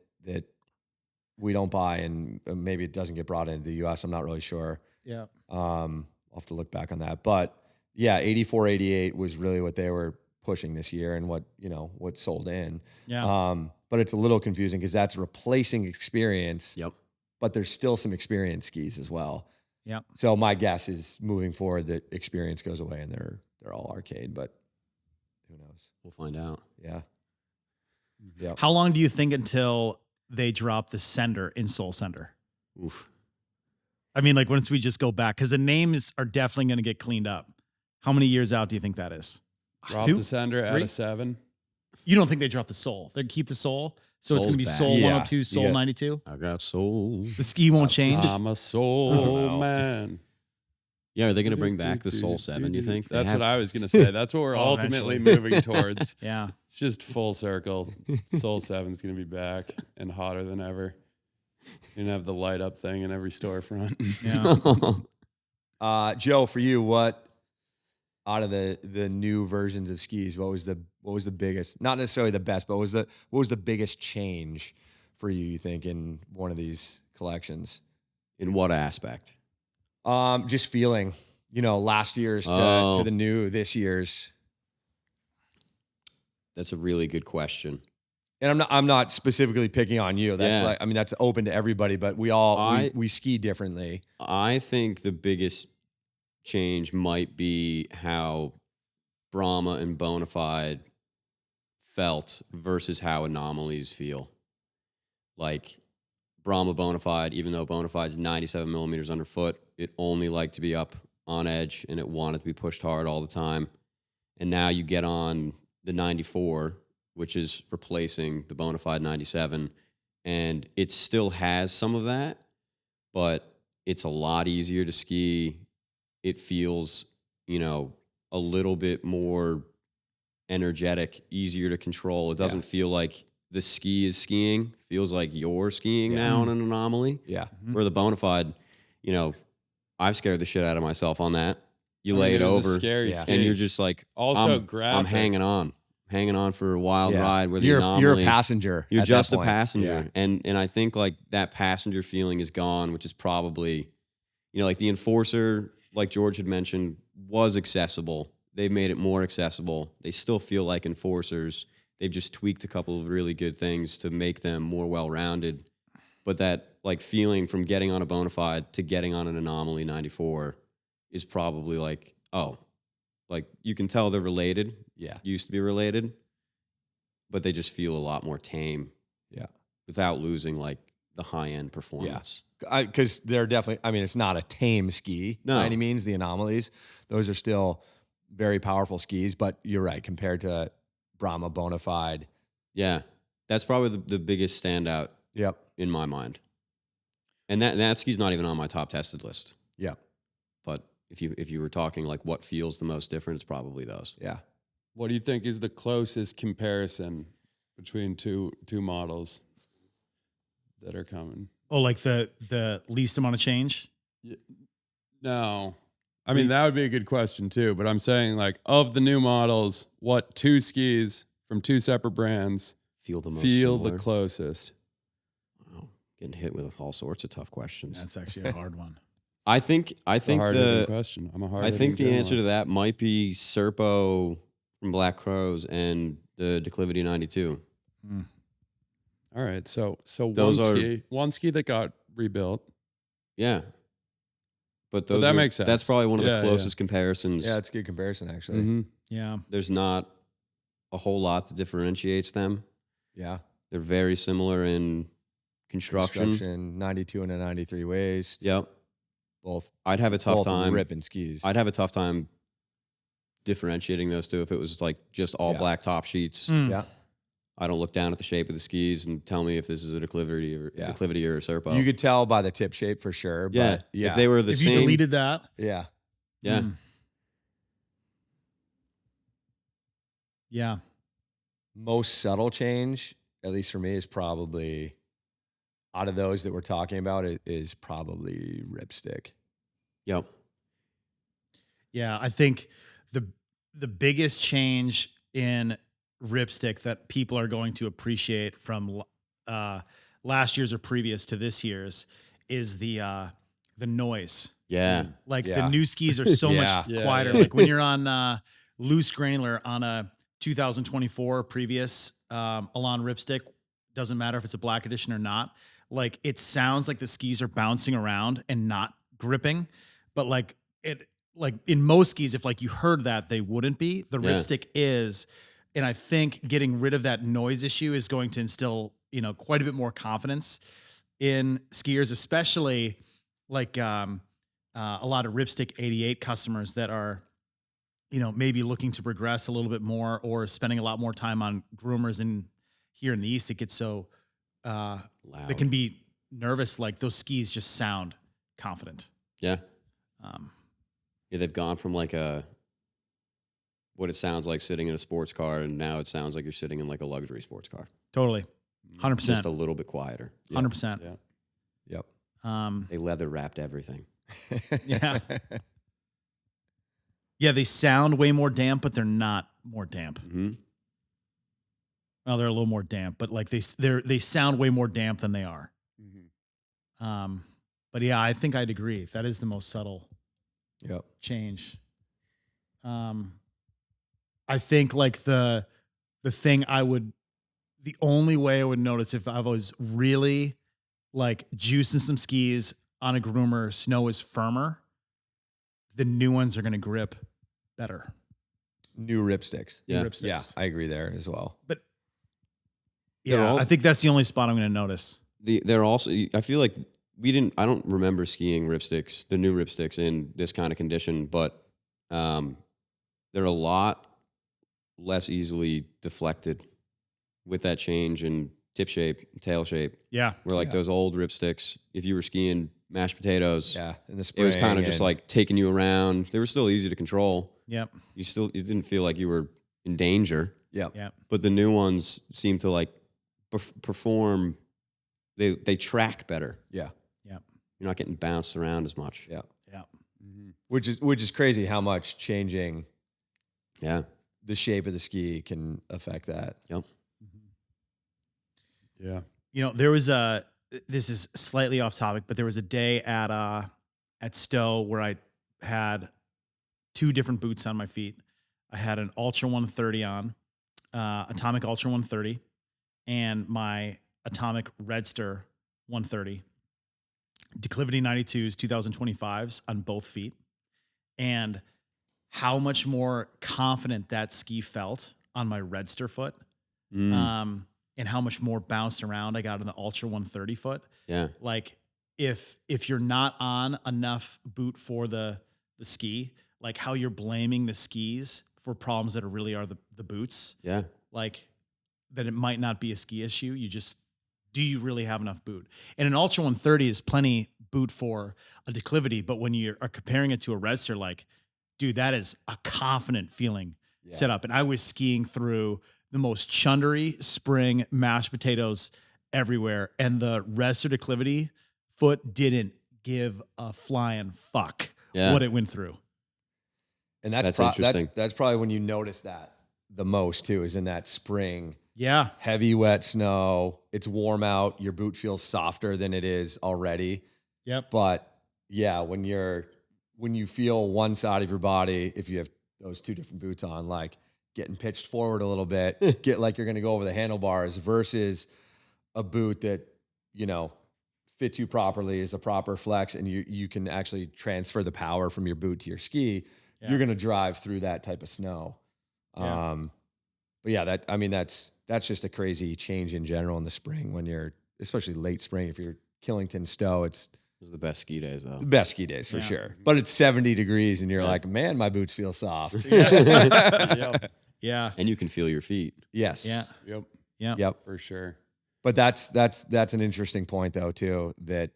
we don't buy, and maybe it doesn't get brought into the US. I'm not really sure. Yeah. I'll have to look back on that. But yeah, 84, 88 was really what they were pushing this year and what sold in. Yeah. But it's a little confusing because that's replacing experience. Yep. But there's still some experience skis as well. Yeah. So my guess is moving forward that experience goes away and they're all Arcade, but who knows? We'll find out. Yeah. Yeah. How long do you think until they drop the sender in Soul Center? Oof. I mean, like once we just go back, because the names are definitely going to get cleaned up. How many years out do you think that is? Drop 2? the sender at 3? a 7. You don't think they drop the sole? They keep the sole, so it's Sole's going to be back. sole Yeah. 102, You sole got- 92. I got soul. The ski won't change. I'm a I soul don't know. man. Yeah, are they going to bring back the Soul 7, you think? That's what I was going to say. That's what we're Oh, ultimately eventually. moving towards. Yeah. It's just full circle. Soul 7's going to be back and hotter than ever. You're going to have the light up thing in every storefront. Yeah. Joe, for you, what out of the new versions of skis, what was the biggest, not necessarily the best, but what was the biggest change for you think, in one of these collections? In what aspect? Just feeling, last year's to the new this year's. That's a really good question. And I'm not specifically picking on you. That's Yeah. that's open to everybody, but we all we ski differently. I think the biggest change might be how Brahma and Bonafide felt versus how anomalies feel. Like Brahma Bonafide, even though Bonafide's 97 millimeters underfoot, it only liked to be up on edge and it wanted to be pushed hard all the time. And now you get on the 94, which is replacing the Bonafide 97, and it still has some of that, but it's a lot easier to ski. It feels, a little bit more energetic, easier to control. It doesn't feel like the ski is skiing. Feels like you're skiing now on an anomaly. Yeah. Where the Bonafide, I've scared the shit out of myself on that. You lay it was a over, scary Yeah. ski. and you're just like, Also I'm graphic. hanging on for a wild ride. Where the you're anomaly, a passenger. you're at just that a point. passenger. Yeah. And I think like that passenger feeling is gone, which is probably, like the Enforcer, like George had mentioned, was accessible. They've made it more accessible. They still feel like Enforcers. They've just tweaked a couple of really good things to make them more well-rounded. But that like feeling from getting on a Bonafide to getting on an Anomaly 94 is probably like, like you can tell they're related. Yeah. Used to be related, but they just feel a lot more tame. Yeah. Without losing like the high-end performance. Because they're definitely, it's not a tame ski by any means, the Anomalies. Those are still very powerful skis, but you're right, compared to Brahma Bonafide. Yeah. That's probably the biggest standout Yep. in my mind. And that ski's not even on my top tested list. Yep. But if you were talking like what feels the most different, it's probably those. Yeah. What do you think is the closest comparison between two models that are coming? Oh, like the least amount of change? No. I mean, that would be a good question too, but I'm saying like of the new models, what 2 skis from 2 separate brands Feel the most feel similar. the closest? Wow. Getting hit with all sorts of tough questions. That's actually a hard one. I think Hard-hitting question. I'm a hard. I think the answer to that might be Serpo from Black Crows and the Declivity 92. All right, so Those one ski that got rebuilt. Yeah. But those that makes sense. That's probably one of Yeah, the yeah. closest comparisons. Yeah, it's a good comparison, actually. Mm-hmm. Yeah. There's not a whole lot that differentiates them. Yeah. They're very similar in construction. 92 and a 93 waist. Yep. Both. I'd have a tough both time. ripping skis. I'd have a tough time differentiating those two if it was like just all Yeah. black top sheets. Yeah. I don't look down at the shape of the skis and tell me if this is a declivity or Yeah. a Serpo. You could tell by the tip shape for sure. yeah. But yeah. If they were the If same. you deleted that, yeah. Yeah. Yeah. Most subtle change, at least for me, is probably out of those that we're talking about, it is probably ripstick. Yep. Yeah, I think the biggest change in ripstick that people are going to appreciate from last year's or previous to this year's is the noise. Yeah. Like Yeah. the new skis are so Yeah. much Yeah, quieter. yeah. Like when you're on loose granular on a 2024 previous Elan ripstick, doesn't matter if it's a black edition or not. Like it sounds like the skis are bouncing around and not gripping, but like in most skis, if like you heard that, they wouldn't be. The Yeah. ripstick is, and I think getting rid of that noise issue is going to instill quite a bit more confidence in skiers, especially like a lot of Ripstick 88 customers that are, maybe looking to progress a little bit more or spending a lot more time on groomers. And here in the East, it gets so Loud. they can be nervous. Like those skis just sound confident. Yeah. Um, Yeah, they've gone from like what it sounds like sitting in a sports car, and now it sounds like you're sitting in like a luxury sports car. totally. 100%. Just a little bit quieter. 100%. Yeah. Yep. They leather wrapped everything. Yeah. Yeah, they sound way more damp, but they're not more damp. Mm-hmm. Well, they're a little more damp, but like they sound way more damp than they are. Mm-hmm. But yeah, I think I'd agree. That is the most subtle Yep. change. I think like the only way I would notice if I was really like juicing some skis on a groomer, snow is firmer, the new ones are going to grip better. New ripsticks. Yeah. Ripsticks. Yeah, I agree there as well. But They're yeah, all- I think that's the only spot I'm going to notice. They're also, I feel like I don't remember skiing ripsticks, the new ripsticks in this kind of condition, but they're a lot less easily deflected with that change in tip shape, tail shape. Yeah. Where like Yeah. those old ripsticks, if you were skiing mashed potatoes, Yeah, in the it spring. was kind of just and- like taking you around. They were still easy to control. Yep. You didn't feel like you were in danger, Yep. Yep. but the new ones seem to like perform. They track better. Yeah. Yep. You're not getting bounced around as much. Yeah. Yep. Which is crazy how much changing Yeah. the shape of the ski can affect that. Yep. Yeah. There was this is slightly off topic, but there was a day at Stowe where I had two different boots on my feet. I had an Ultra 130 on, Atomic Ultra 130, and my Atomic Redster 130. Declivity 92s, 2025s on both feet. And how much more confident that ski felt on my Redster foot. And how much more bounced around I got on the Ultra 130 foot. Yeah. Like if you're not on enough boot for the ski, like how you're blaming the skis for problems that really are the boots, Yeah. like that it might not be a ski issue. Do you really have enough boot? And an Ultra 130 is plenty boot for a declivity, but when you are comparing it to a Redster, like, dude, that is a confident feeling setup. And I was skiing through the most chundery spring mashed potatoes everywhere. And the Redster declivity foot didn't give a flying fuck what it went through. And that's interesting. that's probably when you notice that the most too, is in that spring. Yeah. Heavy wet snow. It's warm out. Your boot feels softer than it is already. Yep. But yeah, when you feel one side of your body, if you have those two different boots on, like getting pitched forward a little bit, get like you're going to go over the handlebars versus a boot that, fits you properly, is the proper flex, and you can actually transfer the power from your boot to your ski. Yeah. You're going to drive through that type of snow. Yeah. But yeah, that's just a crazy change in general in the spring when you're, especially late spring. If you're Killington Stowe, it's Those are the best ski days though. the best ski days for Yeah. sure. But it's 70 degrees and you're like, man, my boots feel soft. Yep. Yeah. And you can feel your feet. Yes. Yeah. Yep. Yeah. Yep. For sure. But that's an interesting point though too, that,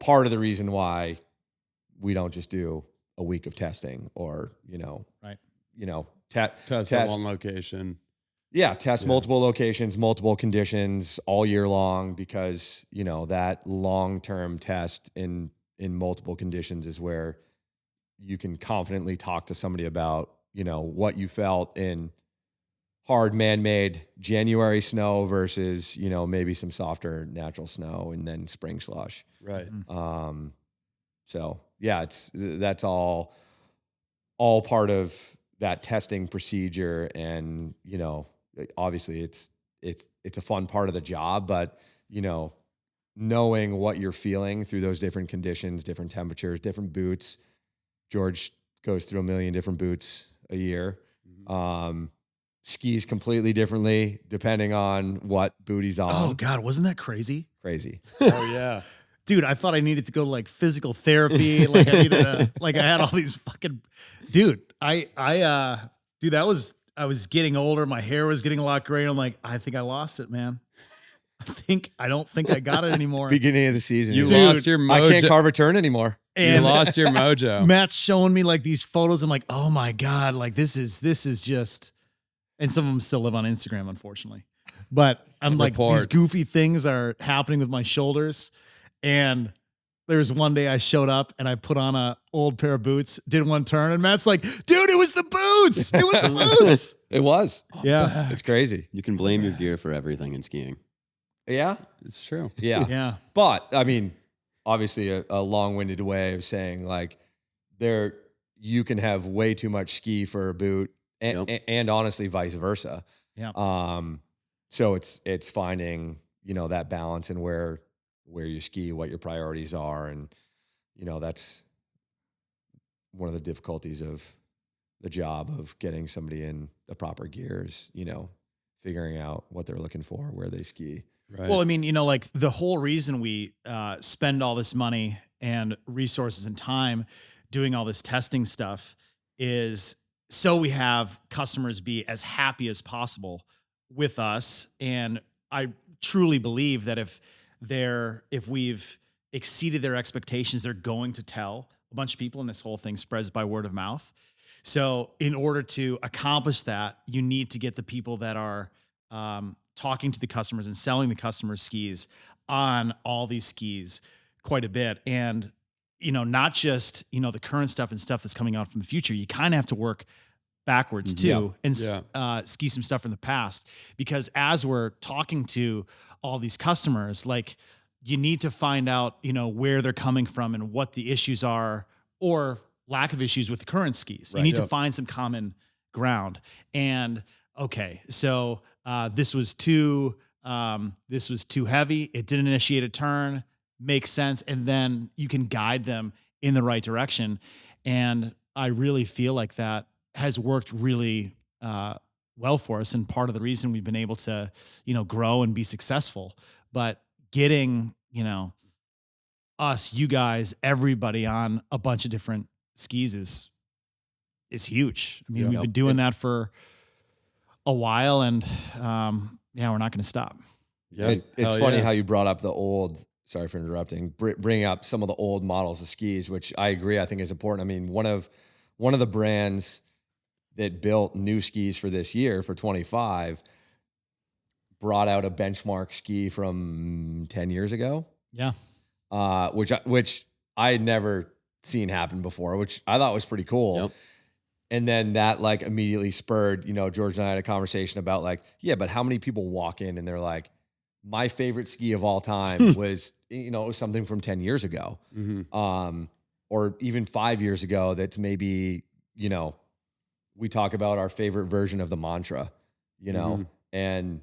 part of the reason why we don't just do a week of testing or, Right. Test at one location. Yeah, test multiple locations, multiple conditions all year long, because that long-term test in multiple conditions is where you can confidently talk to somebody about what you felt in hard man-made January snow versus maybe some softer natural snow and then spring slush. Right. So yeah, that's all part of that testing procedure, and obviously it's a fun part of the job, but knowing what you're feeling through those different conditions, different temperatures, different boots. George goes through a million different boots a year. Skis completely differently depending on what boot he's on. Oh God, wasn't that crazy? Crazy. Oh yeah. dude, I thought I needed to go to like physical therapy. Like I needed to, like I had all these fucking, dude, dude, I was getting older. My hair was getting a lot grayer. I'm like, I think I lost it, man. I don't think I got it anymore. Beginning of the season. You he's like, lost your mojo. I can't carve a turn anymore. You And lost your mojo. Matt's showing me like these photos. I'm like, oh my God, like this is just, and some of them still live on Instagram, unfortunately. But I'm like, these goofy things are happening with my shoulders. And there was one day I showed up and I put on a old pair of boots, did one turn, and Matt's like, dude, it was the boots. It was the boots. It was. Yeah. It's crazy. You can blame your gear for everything in skiing. Yeah. It's true. Yeah. Yeah. But I mean, obviously a long-winded way of saying like you can have way too much ski for a boot and honestly vice versa. Yeah. So it's finding, that balance and where you ski, what your priorities are. And, that's one of the difficulties of the job of getting somebody in the proper gears, figuring out what they're looking for, where they ski. Right. Well, I mean, like the whole reason we spend all this money and resources and time doing all this testing stuff is so we have customers be as happy as possible with us. And I truly believe that if we've exceeded their expectations, they're going to tell a bunch of people, and this whole thing spreads by word of mouth. So in order to accomplish that, you need to get the people that are talking to the customers and selling the customers skis on all these skis quite a bit. And, not just, the current stuff and stuff that's coming out from the future, you kind of have to work backwards too and ski some stuff from the past, because as we're talking to all these customers, like you need to find out, where they're coming from and what the issues are or lack of issues with the current skis. Right. You need to find some common ground. And okay, so this was too heavy. It didn't initiate a turn. Makes sense. And then you can guide them in the right direction. And I really feel like that has worked really well for us. And part of the reason we've been able to, grow and be successful. But getting, us, you guys, everybody on a bunch of different skis is huge. I mean, we've been doing that for a while, and we're not going to stop. Yeah, it's funny how you brought up the old. Sorry for interrupting. Bring up some of the old models of skis, which I agree. I think is important. I mean, one of the brands that built new skis for this year for 25 brought out a benchmark ski from 10 years ago. Yeah, which I had never seen happen before, which I thought was pretty cool. Yep. And then that like immediately spurred, George and I had a conversation about like, yeah, but how many people walk in and they're like, my favorite ski of all time was, it was something from 10 years ago. Mm-hmm. Or even 5 years ago. That's maybe, we talk about our favorite version of the mantra, and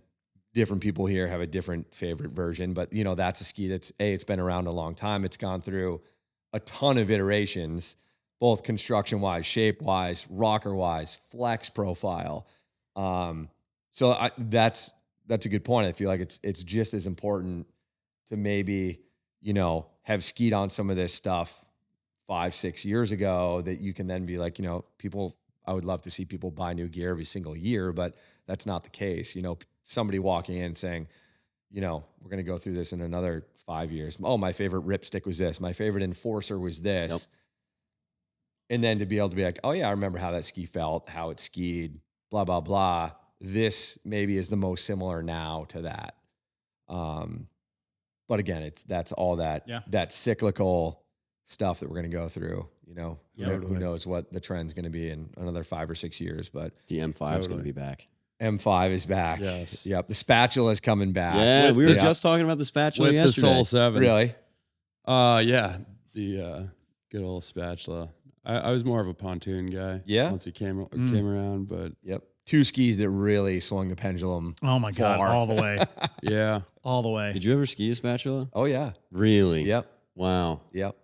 different people here have a different favorite version, but that's a ski that's it's been around a long time. It's gone through a ton of iterations, both construction wise, shape wise, rocker wise, flex profile. So that's a good point. I feel like it's just as important to maybe, have skied on some of this stuff 5-6 years ago that you can then be like, people, I would love to see people buy new gear every single year, but that's not the case. Somebody walking in saying, we're going to go through this in another 5 years. Oh, my favorite ripstick was this. My favorite enforcer was this. Yep. And then to be able to be like, oh yeah, I remember how that ski felt, how it skied, blah, blah, blah. This maybe is the most similar now to that. But again, that's all that cyclical stuff that we're going to go through, who knows what the trend's going to be in another 5 or 6 years, but the M5 is going to be back. M5 is back. Yes. Yep. The spatula is coming back. Yeah. We were just talking about the spatula with yesterday. the Soul 7. Really? Yeah. The good old spatula. I was more of a pontoon guy. Yeah. Once he came around, but yep. 2 skis that really swung the pendulum. Oh my God. far. All the way. yeah. All the way. Did you ever ski a spatula? Oh yeah. Really? Yep. Wow. Yep.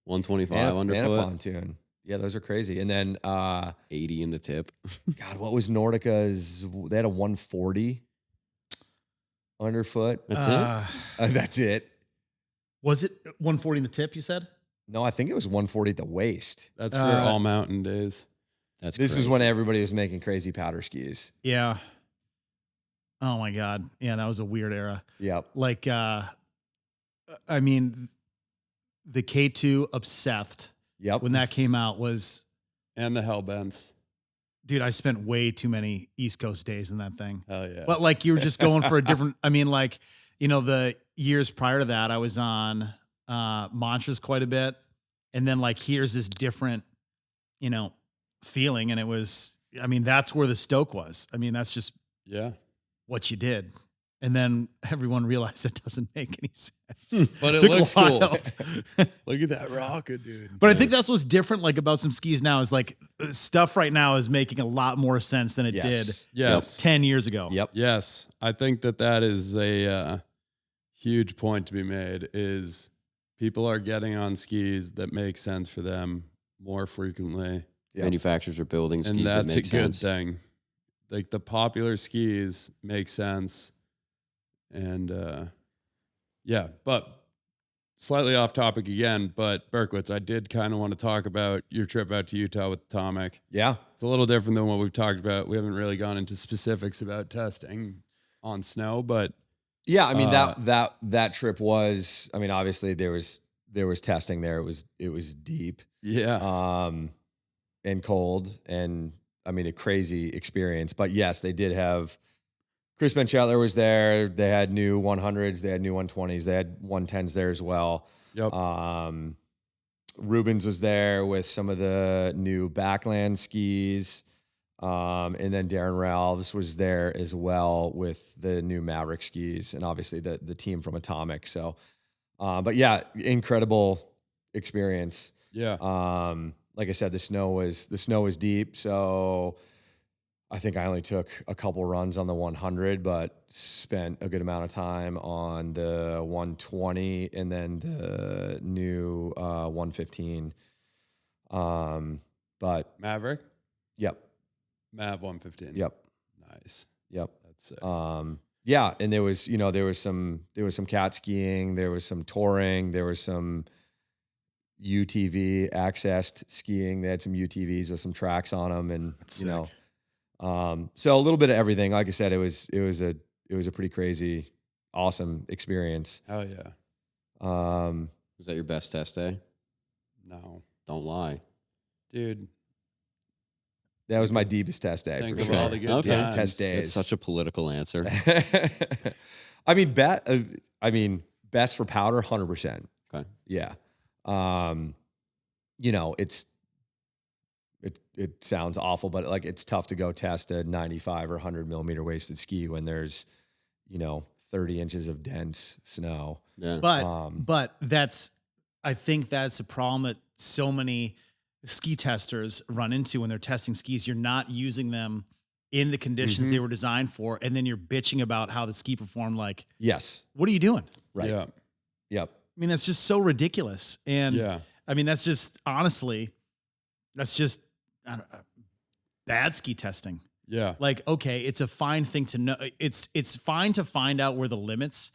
125 underfoot. And a pontoon. Yeah, those are crazy. And then 80 in the tip. God, what was Nordica's? They had a 140 underfoot. That's it? That's it. Was it 140 in the tip, you said? No, I think it was 140 at the waist. That's for all mountain days. That's This is crazy. when everybody was making crazy powder skis. Yeah. Oh my God. Yeah, that was a weird era. Yep. Like, I mean, the K2 Obsessed, Yep. when that came out was, And the Hellbents. dude, I spent way too many East Coast days in that thing. Hell yeah. But like you were just going for a different, I mean, like, you know, the years prior to that, I was on Mantras quite a bit. And then like, here's this different, you know, feeling. And it was, I mean, that's where the stoke was. I mean, that's just yeah. what you did. And then everyone realized it doesn't make any sense. But it Took a looks cool. while. Look at that rocket, dude. But I think that's what's different, like about some skis now, is like stuff right now is making a lot more sense than it did Yes. 10 years ago. Yep. Yes. I think that is a huge point to be made is people are getting on skis that make sense for them more frequently. Yep. Manufacturers are building skis And that that's a make good sense. thing. Like the popular skis make sense. And yeah, but slightly off topic again, but Berkowitz, I did kind of want to talk about your trip out to Utah with Atomic. Yeah. It's a little different than what we've talked about. We haven't really gone into specifics about testing on snow, but Yeah. I mean, that trip was, I mean, obviously there was testing there. It was deep. yeah. And cold, and I mean a crazy experience. But yes, they did have Chris Benchetler was there. They had new 100s, they had new 120s, they had 110s there as well. Yep. Rubens was there with some of the new Backland skis. And then Darren Ralphs was there as well with the new Maverick skis, and obviously the team from Atomic. So, but yeah, incredible experience. Yeah. Like I said, the snow was deep, so I think I only took a couple runs on the 100, but spent a good amount of time on the 120 and then the new 115. But Maverick? yep, Mav 115. yep, Nice. yep. That's sick. Yeah, and there was some cat skiing, there was some touring, there was some UTV accessed skiing. They had some UTVs with some tracks on them, and That's you know, sick. so a little bit of everything. Like I said, it was a pretty crazy, awesome experience. Hell yeah. Was that your best test day? No. Don't lie. Dude. That was my deepest test day Think for of sure. all the good Okay. times. Test days. It's such a political answer. I mean, best for powder, 100%. Okay. Yeah. You know, it sounds awful, but like it's tough to go test a 95 or 100 millimeter wasted ski when there's, 30 inches of dense snow. Yeah. But I think that's a problem that so many ski testers run into when they're testing skis. You're not using them in the conditions they were designed for, and then you're bitching about how the ski performed. Like, Yes. what are you doing? Right. Yeah. Yep. I mean, that's just so ridiculous. And Yeah. I mean, that's just honestly, that's just bad ski testing. Yeah. Like, okay, it's a fine thing to know. It's fine to find out where the limits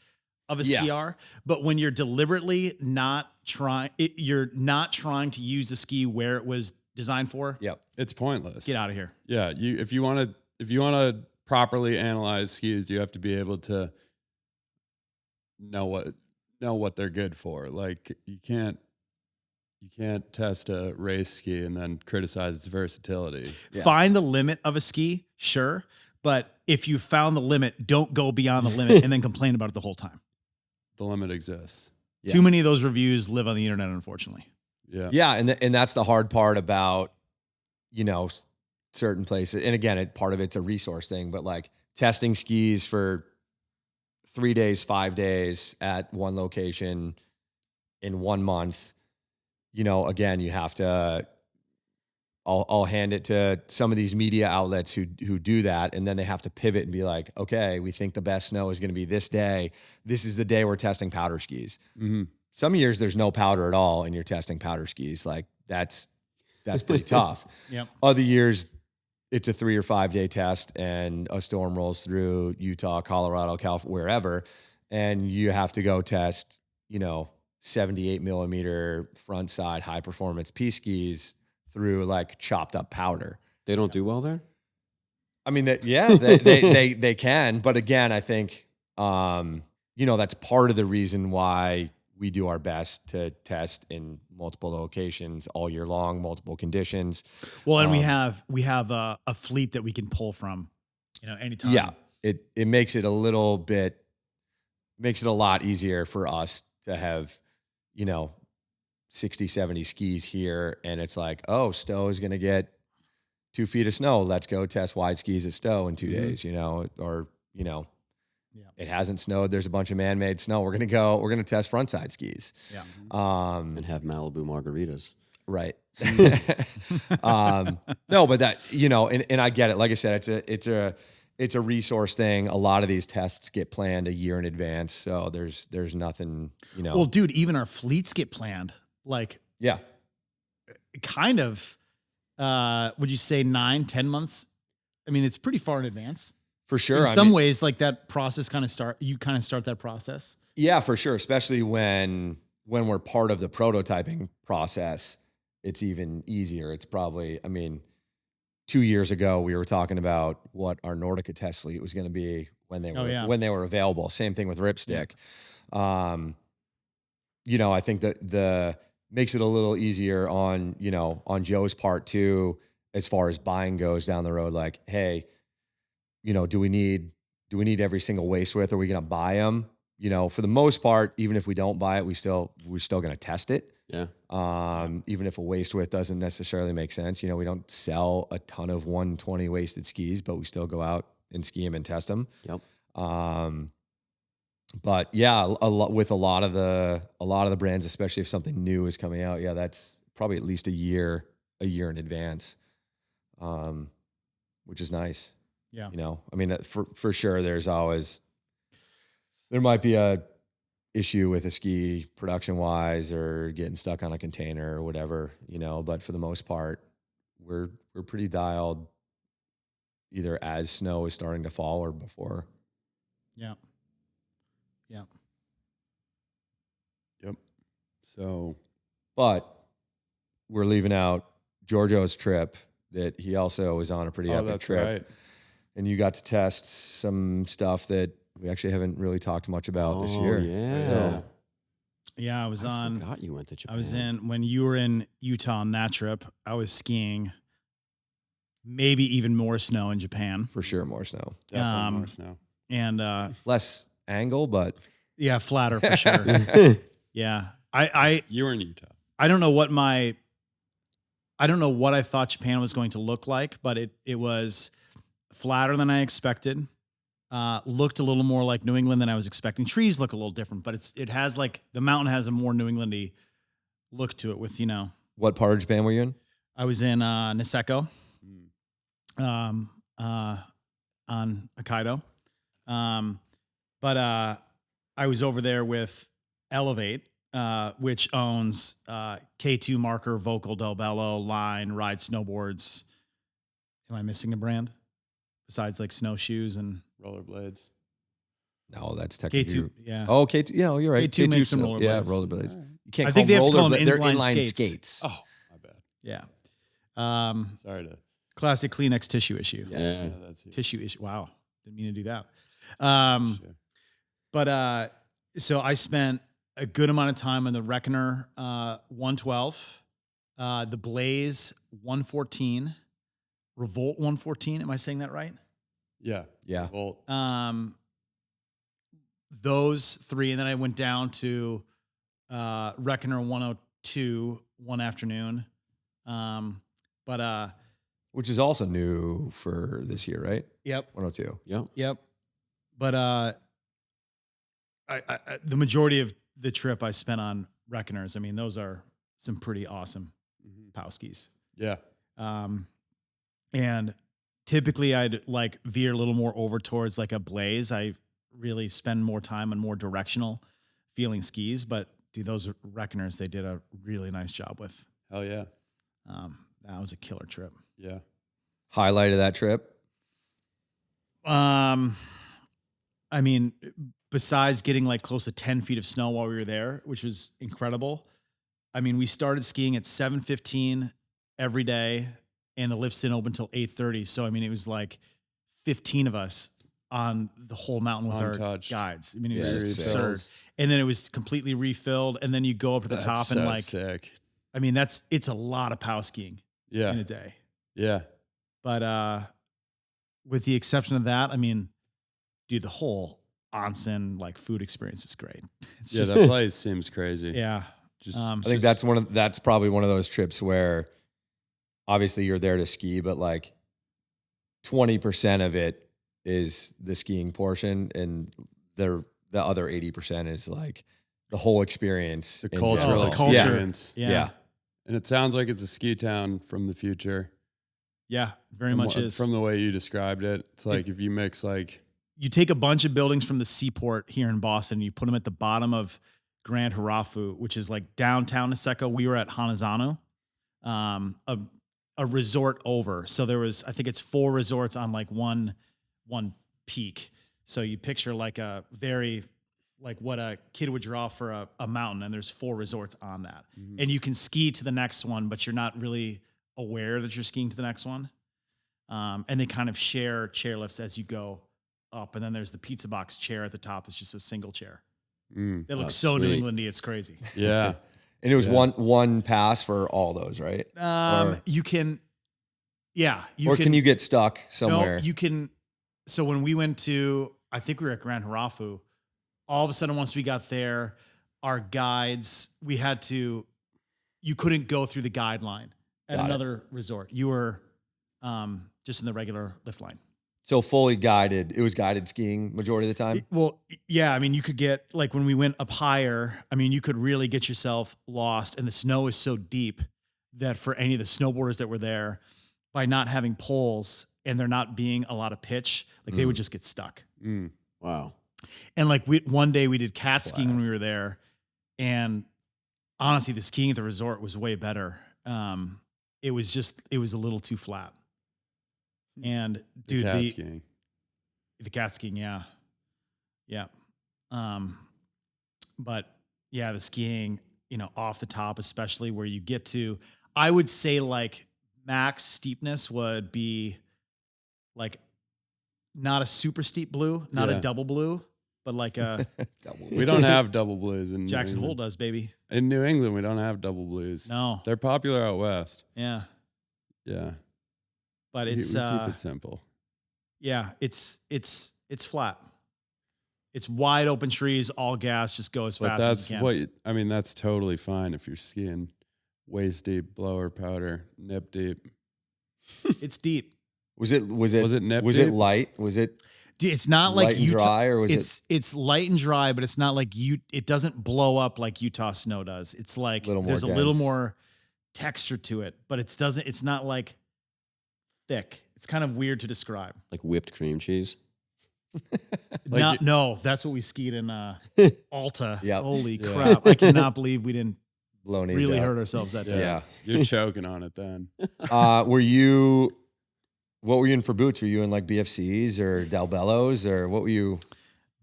of a ski are, but when you're deliberately you're not trying to use the ski where it was designed for. Yep. It's pointless. Get out of here. Yeah. If you want to properly analyze skis, you have to be able to know what they're good for. Like you can't test a race ski and then criticize its versatility. Yeah. Find the limit of a ski, sure. But if you found the limit, don't go beyond the limit and then complain about it the whole time. The limit exists. Yeah. Too many of those reviews live on the internet, unfortunately. Yeah. Yeah. And that's the hard part about, certain places. And again, part of it's a resource thing, but like testing skis for 3 days, 5 days at one location in 1 month, again, you have to, I'll hand it to some of these media outlets who do that. And then they have to pivot and be like, okay, we think the best snow is going to be this day. This is the day we're testing powder skis. Mm-hmm. Some years there's no powder at all and you're testing powder skis. Like that's pretty tough. Yep. Other years it's a 3 or 5 day test and a storm rolls through Utah, Colorado, California, wherever. And you have to go test, 78 millimeter front side high performance P skis through like chopped up powder. They don't do well there? I mean, they can, but again, I think, that's part of the reason why we do our best to test in multiple locations all year long, multiple conditions. Well, and we have a fleet that we can pull from, anytime. Yeah, it makes it a lot easier for us to have, 60, 70 skis here. And it's like, oh, Stowe is going to get 2 feet of snow. Let's go test wide skis at Stowe in 2 days, it hasn't snowed. There's a bunch of man-made snow. We're going to test frontside skis. Yeah. And have Malibu margaritas. Right. No, but that, and I get it. Like I said, it's a resource thing. A lot of these tests get planned a year in advance. So there's nothing, Well, dude, even our fleets get planned. Like, yeah, kind of, would you say 9-10 months? I mean, it's pretty far in advance. for sure. In some ways, like that process you kind of start that process. Yeah, for sure. Especially when we're part of the prototyping process, it's even easier. It's probably, 2 years ago, we were talking about what our Nordica test fleet was going to be when they were available. Same thing with Ripstick. I think that the makes it a little easier on Joe's part too, as far as buying goes down the road. Like, hey, do we need every single waist width? Are we going to buy them? For the most part, even if we don't buy it, we're still going to test it. Yeah. Even if a waist width doesn't necessarily make sense, we don't sell a ton of 120 waisted skis, but we still go out and ski them and test them. Yep. But yeah, with a lot of the brands, especially if something new is coming out, yeah, that's probably at least a year in advance, which is nice. Yeah. For sure, there might be a issue with a ski production wise or getting stuck on a container or whatever, but for the most part, we're pretty dialed either as snow is starting to fall or before. Yeah. Yeah. Yep. So, but we're leaving out Giorgio's trip that he also was on a pretty epic trip. Right. And you got to test some stuff that we actually haven't really talked much about this year. Yeah. So, Yeah, I forgot you went to Japan. When you were in Utah on that trip, I was skiing maybe even more snow in Japan. for sure, more snow. Definitely more snow. And Less angle, but yeah, flatter for sure. Yeah. You were in Utah. I don't know what I thought Japan was going to look like, but it was flatter than I expected. Looked a little more like New England than I was expecting. Trees look a little different, but it has like the mountain has a more New Englandy look to it with, what part of Japan were you in? I was in Niseko, on Hokkaido. But I was over there with Elevate, which owns K2 Marker, Vocal Del Bello, Line, Ride Snowboards. Am I missing a brand besides like snowshoes and Rollerblades. No, that's technically K2? Yeah. Oh, K2. Yeah, you're right. K2 makes some still- Yeah, rollerblades. rollerblades. You can't. I think they have to call them they're inline inline skates. skates. Oh, my bad. Yeah. Sorry to. Classic Kleenex tissue issue. Yeah. That's it. Tissue issue. Wow. Didn't mean to do that. Sure. But so I spent a good amount of time on the Reckoner 112, the Blaze 114, Revolt 114. Am I saying that right? Yeah. Yeah. Well, Those three, and then I went down to Reckoner 102 one afternoon. Which is also new for this year, right? Yep. 102. Yep. But I the majority of the trip I spent on Reckoners. I mean, those are some pretty awesome pow skis. yeah. And typically I'd like veer a little more over towards like a Blaze. I really spend more time on more directional feeling skis, but dude, those Reckoners, they did a really nice job with. Hell yeah. That was a killer trip. Yeah. Highlight of that trip. I mean, besides getting like close to 10 feet of snow while we were there, which was incredible. I mean, we started skiing at 7:15 every day, and the lifts didn't open until 8:30. So, I mean, it was like 15 of us on the whole mountain with Untouched. our guides. I mean, it was Yeah, just it's absurd. And then it was completely refilled. And then you go up to the top and like, sick. I mean, it's a lot of pow skiing Yeah. in a day. Yeah. But with the exception of that, I mean, dude, the whole onsen like food experience is great. It's Yeah. just, That place seems crazy. yeah. Just, I think that's probably one of those trips where obviously you're there to ski, but like 20% of it is the skiing portion, and the other 80% is like the whole experience, the in cultural general. the culture. experience. Yeah. Yeah. And it sounds like it's a ski town from the future. Yeah. Very From much what- is. From the way you described it. It's like if you mix like, You take a bunch of buildings from the seaport here in Boston, you put them at the bottom of Grand Harafu, which is like downtown Niseko. We were at Hanazano, a resort over. So there was, I think it's 4 resorts on like one peak. So you picture like a very, like what a kid would draw for a mountain, and there's 4 resorts on that. And you can ski to the next one, but you're not really aware that you're skiing to the next one. And they kind of share chairlifts as you go up. And then there's the pizza box chair at the top that's just a single chair. It looks so New sweet. Englandy, it's crazy. yeah. And it was Yeah. one pass for all those, right? Or- You can, yeah. can you get stuck somewhere? No, you can. So when we went to, I think we were at Grand Harafu, all of a sudden, once we got there, our guides, you couldn't go through the guideline at Got it. another resort. You were just in the regular lift line. So fully guided. It was guided skiing majority of the time. Well, yeah. I mean, you could get, like when we went up higher, I mean, you could really get yourself lost. And the snow is so deep that for any of the snowboarders that were there, by not having poles and there not being a lot of pitch, like they would just get stuck. Wow. And like one day we did cat skiing when we were there. And honestly, the skiing at the resort was way better. It was a little too flat. And dude, cat the skiing. cat skiing, yeah. Yeah. But yeah, the skiing, off the top, especially where you get to, I would say like max steepness would be like not a super steep blue, not Yeah. a double blue, but like a We don't have double blues in Jackson New Hole England. does, baby. In New England, we don't have double blues. No. They're popular out west. Yeah. Yeah. But We it's keep it simple. yeah, it's flat. It's wide open trees, all gas, just go as But fast as that's you can. that's totally fine if you're skiing waist deep, blower powder, nip deep. It's deep. Was it nip was deep? it light? Was it Dude, it's not light like and Utah. dry, or was It's light and dry, but it's not like it doesn't blow up like Utah snow does. It's like Little more there's a little dense. more texture to it, but it's not like thick. It's kind of weird to describe. Like whipped cream cheese. No, that's what we skied in Alta. Yep. Holy Yeah. crap. I cannot believe we didn't blown really out? hurt ourselves that day. Yeah. You're choking on it then. What were you in for boots? Were you in like BFCs or Del Bellos, or what were you?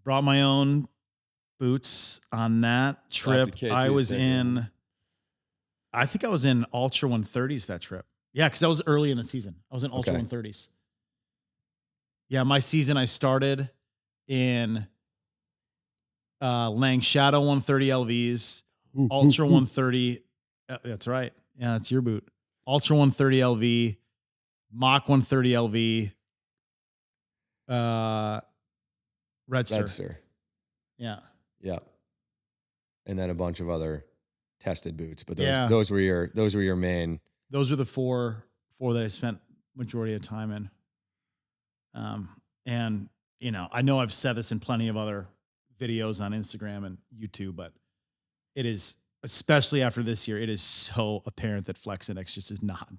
Brought my own boots on that trip. K2 I was sticker. I think I was in Ultra 130s that trip. Yeah, because I was early in the season. I was in Ultra Okay. 130s. Yeah, my season I started in Lang Shadow 130 LVs, Ultra 130. That's right. Yeah, that's your boot. Ultra 130 LV, Mach 130 LV, Redster. Redster. Yeah. Yeah. And then a bunch of other tested boots, but Yeah. those were your main. Those are the four that I spent majority of time in. And I know I've said this in plenty of other videos on Instagram and YouTube, but it is, especially after this year, it is so apparent that Flex Index just is not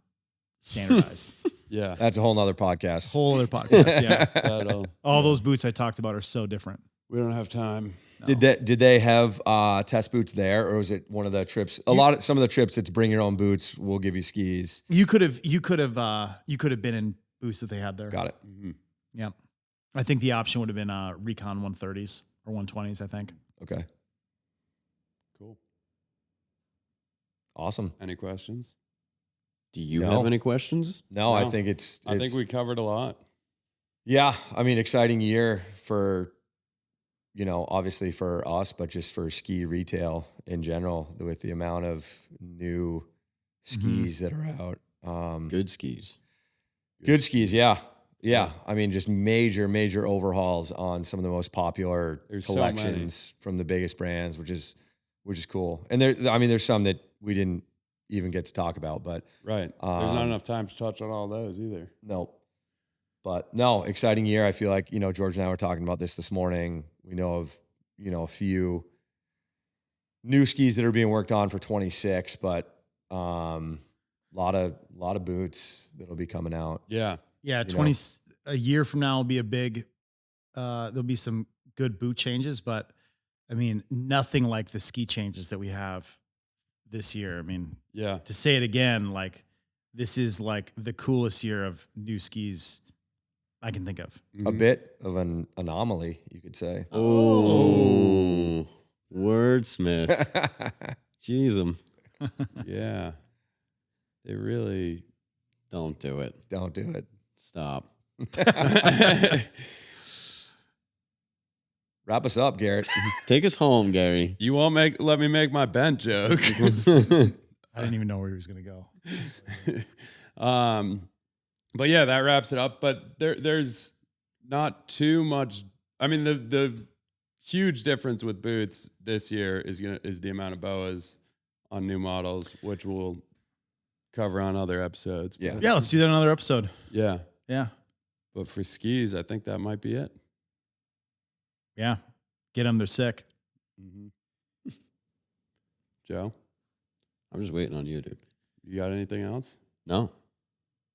standardized. Yeah. That's a whole nother podcast. Whole other podcast. Yeah. That'll- All those boots I talked about are so different. we don't have time. No. Did they have test boots there, or was it one of the trips? Some of the trips, it's bring your own boots. We'll give you skis. You could have been in boots that they had there. Got it. Mhm. Yeah. I think the option would have been Recon 130s or 120s, I think. Okay. Cool. Awesome. Any questions? Do you No. have any questions? No, I No. think it's I think we covered a lot. yeah, I mean, exciting year for, obviously for us, but just for ski retail in general with the amount of new skis that are out. Good skis. Good skis. Yeah. Yeah. I mean, just major overhauls on some of the most popular There's so collections from the biggest brands, which is cool. And there's some that we didn't even get to talk about, but Right. There's not enough time to touch on all those either. no. But no, exciting year. I feel like, George and I were talking about this morning. We know of, a few new skis that are being worked on for 26, but lot of boots that'll be coming out. Yeah. Yeah, a year from now will be a big. There'll be some good boot changes, but I mean, nothing like the ski changes that we have this year. I mean, Yeah. to say it again, like this is like the coolest year of new skis I can think of. A bit of an anomaly, you could say. Oh, wordsmith. Jeez, 'em. Yeah. They really. Don't do it. Don't do it. Stop. Wrap us up, Garrett. Take us home, Gary. You won't let me make my bent joke. I didn't even know where he was going to go. But yeah, that wraps it up. But there's not too much. I mean, the huge difference with boots this year is the amount of boas on new models, which we'll cover on other episodes. Yeah. Yeah, let's do that in another episode. Yeah. Yeah. But for skis, I think that might be it. Yeah. Get them. They're sick. Mm-hmm. Joe, I'm just waiting on you, dude. you got anything else? No,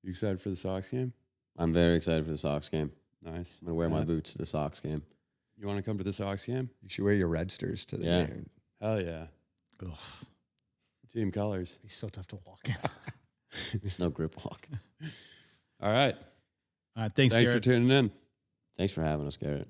You excited for the Sox game? I'm very excited for the Sox game. Nice. I'm going to wear my Matt, boots to the Sox game. You want to come to the Sox game? You should wear your Redsters to the Yeah. game. Hell yeah. Ugh, Team colors. it'd be so tough to walk in. There's no grip walk. All right. All right. Thanks, Thanks Garrett. for tuning in. Thanks for having us, Garrett.